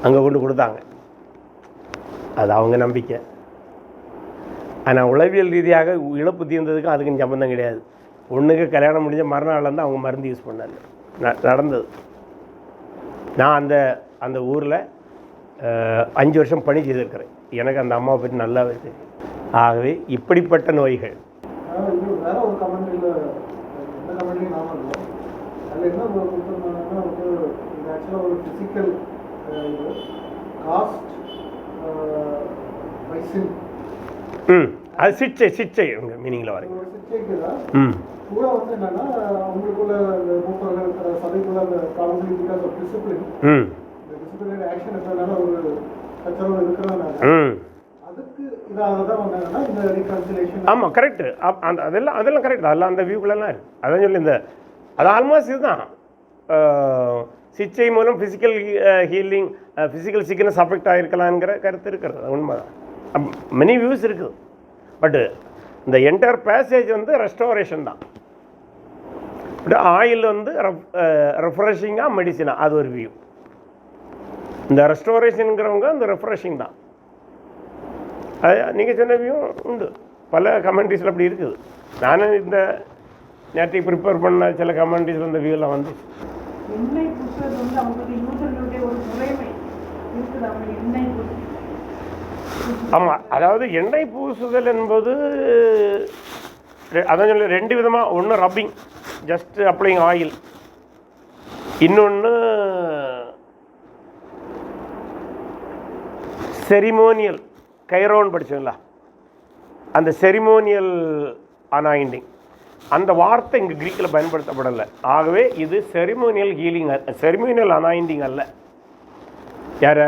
A: அங்கே கொண்டு கொடுத்தாங்க. அது அவங்க நம்பிக்கை. ஆனால் உளவியல் ரீதியாக இழப்பு தீர்ந்ததுக்கும் அதுக்கும் சம்பந்தம் கிடையாது. ஒன்றுக்கு கல்யாணம் முடிஞ்ச மறுநாள்லேருந்து அவங்க மருந்து யூஸ் பண்ணாங்க. நடந்தது. நான் அந்த ஊரில் 5 வருஷம் பணி செய்திருக்கிறேன். எனக்கு அந்த அம்மாவை பற்றி நல்லாவே தெரியும். ஆகவே இப்படிப்பட்ட நோய்கள்
B: வேற ஒரு கமெண்ட்ரியில் எந்த கமெண்ட்லையும் நாம இல்லை. அதில் என்ன கொடுத்துருந்தாங்கன்னா வந்து இது ஆக்சுவலாக ஒரு ஃபிசிக்கல் காஸ்ட் வைசின்.
A: அது சிச்சை உங்கள் மீனிங்கில் வரைக்கும்
B: சிச்சைக்கு தான் கூட வந்து என்னன்னா அவங்களுக்குள்ள மூப்பர்கள் சபைக்குள்ள அந்த probably because of discipline, disciplinary action இருக்கிறதுனால ஒரு கச்சரவு இருக்கிறதுனால அதுக்கு இதாக தான் வந்தாங்கன்னா இந்த ரீகன்சிலேஷன்.
A: ஆமாம், கரெக்டு. அதெல்லாம் கரெக்ட். அதெல்லாம் அந்த வியூக்குள்ளலாம் இருக்குது. அதான் சொல்லி அது ஆல்மோஸ்ட் இதுதான். சிச்சை மூலம் physical healing, physical sickness affect ஆகிருக்கலாங்கிற கருத்து இருக்கிறது. உண்மைதான். மெனி வியூஸ் இருக்குது. பட்டு இந்த என்டையர் பேசேஜ் வந்து ரெஸ்டோரேஷன் தான். ஆயில் வந்து ரெஃப்ரெஷிங்காக மெடிசினாக அது ஒரு வியூ. இந்த ரெஸ்டோரேஷனுங்கிறவங்க அந்த ரெஃப்ரெஷிங் தான். அது நீங்கள் சொன்ன வியூ உண்டு. பல கமெண்ட்ரிஸில் அப்படி இருக்குது. நானும் இந்த நேற்று ப்ரிப்பேர் பண்ண சில கமெண்ட்ரிஸில் இந்த வியூலாம் வந்து ஆமாம். அதாவது எண்ணெய் பூசுதல் என்பது அதான் சொல்லி 2 விதமாக. ஒன்று ரப்பிங், ஜஸ்ட் அப்ளைங் ஆயில். இன்னொன்று செரிமோனியல், கைரோன்னு படிச்சோங்களா, அந்த செரிமோனியல் அனாயிண்டிங். அந்த வார்த்தை இங்கே கிரீக்கில் பயன்படுத்தப்படலை. ஆகவே இது செரிமோனியல் ஹீலிங், செரிமோனியல் அனாயிண்டிங் அல்ல. யார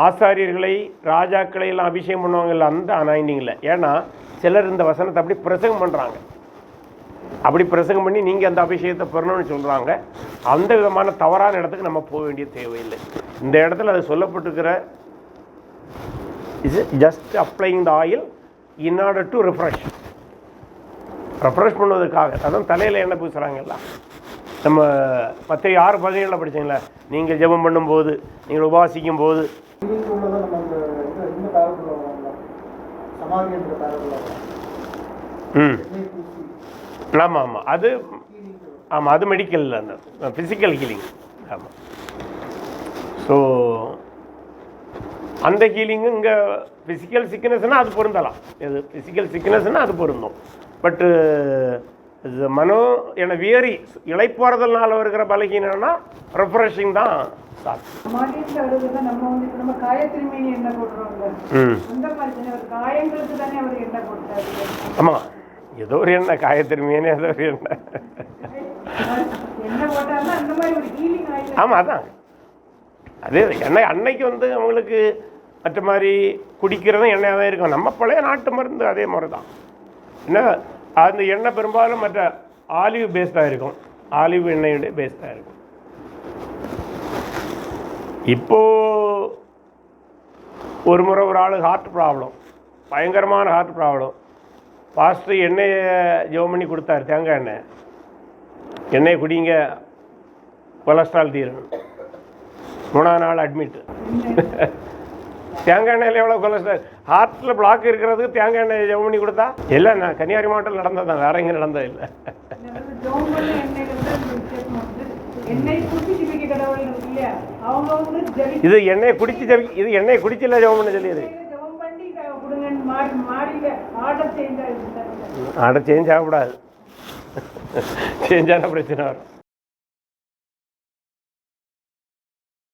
A: ஆசாரியர்களை ராஜாக்களை எல்லாம் அபிஷேகம் பண்ணுவாங்கல்ல, அந்த அனாயிண்டிங் இல்லை. ஏன்னா சிலர் இந்த வசனத்தை அப்படி பிரசங்கம் பண்ணுறாங்க. அப்படி பிரசங்கம் பண்ணி நீங்கள் அந்த அபிஷேகத்தை பெறணும்னு சொல்கிறாங்க. அந்த விதமான தவறான இடத்துக்கு நம்ம போக வேண்டிய தேவையில்லை. இந்த இடத்துல அது சொல்லப்பட்டிருக்கிற is just applying the oil in order to refresh பண்ணுவதற்காக. அதான் தலையில் எண்ணெய் பூசுகிறாங்கல்ல. நம்ம மத்திய 6:17 படித்தீங்களா, நீங்கள் ஜெபம் பண்ணும்போது, நீங்கள் உபாசிக்கும் போது. ஆமாம் ஆமாம், அது மெடிக்கல், அந்த ஃபிசிக்கல் ஹீலிங். ஆமாம். ஸோ அந்த ஹீலிங்கு இங்கே ஃபிசிக்கல் சிக்னஸ்னால் அது பொருந்தலாம். இது ஃபிசிக்கல் சிக்னஸ்னால் அது பொருந்தும். பட்டு மனோ என வியரி இழைப்பாறுதல்னால வருகிற பலகீனம்னா ரெஃப்ரெஷிங் தான் சாப்பிடும். ஆமாம், ஏதோ ஒரு எண்ணெய், காயத்திருமையான ஏதோ ஒரு எண்ணெய். ஆமாம், அதான் அதே எண்ணெய். அன்னைக்கு வந்து அவங்களுக்கு மற்ற மாதிரி குடிக்கிறதும் எண்ணெயாக தான் இருக்கும். நம்ம பழைய நாட்டு மருந்து அதே மாதிரி தான். என்ன அந்த எண்ணெய் பெரும்பாலும் மற்ற ஆலிவ் பேஸ்டாக இருக்கும், ஆலிவ் எண்ணெயுடைய பேஸ்டாக இருக்கும். இப்போது ஒரு முறை ஒரு ஆள் ஹார்ட் ப்ராப்ளம், பயங்கரமான ஹார்ட் ப்ராப்ளம். பாஸ்டர் எண்ணெயை ஜெபம் பண்ணி கொடுத்தாரு, தேங்காய் எண்ணெயை குடிங்க, கொலஸ்ட்ரால் தீரணும். 3ஆம் நாள் அட்மிட். தேங்காய் எண்ணெயில் எவ்வளோ கொலஸ்ட்ரால், ஹார்ட்டில் பிளாக் இருக்கிறதுக்கு தேங்காய் எண்ணெய் ஜெபம் பண்ணி கொடுத்தா இல்லை. நான் கன்னியாகுமரி மாவட்டத்தில் நடந்தது தான், வேற எங்கே நடந்தது இல்லை. இது எண்ணெயை குடிச்சு இது எண்ணெயை குடிச்சில்ல ஜெபம் பண்ண சொல்லியது. ஆர்டர் சேஞ்ச் ஆகக்கூடாது, சேஞ்ச் ஆன பிரச்சனை வரும்.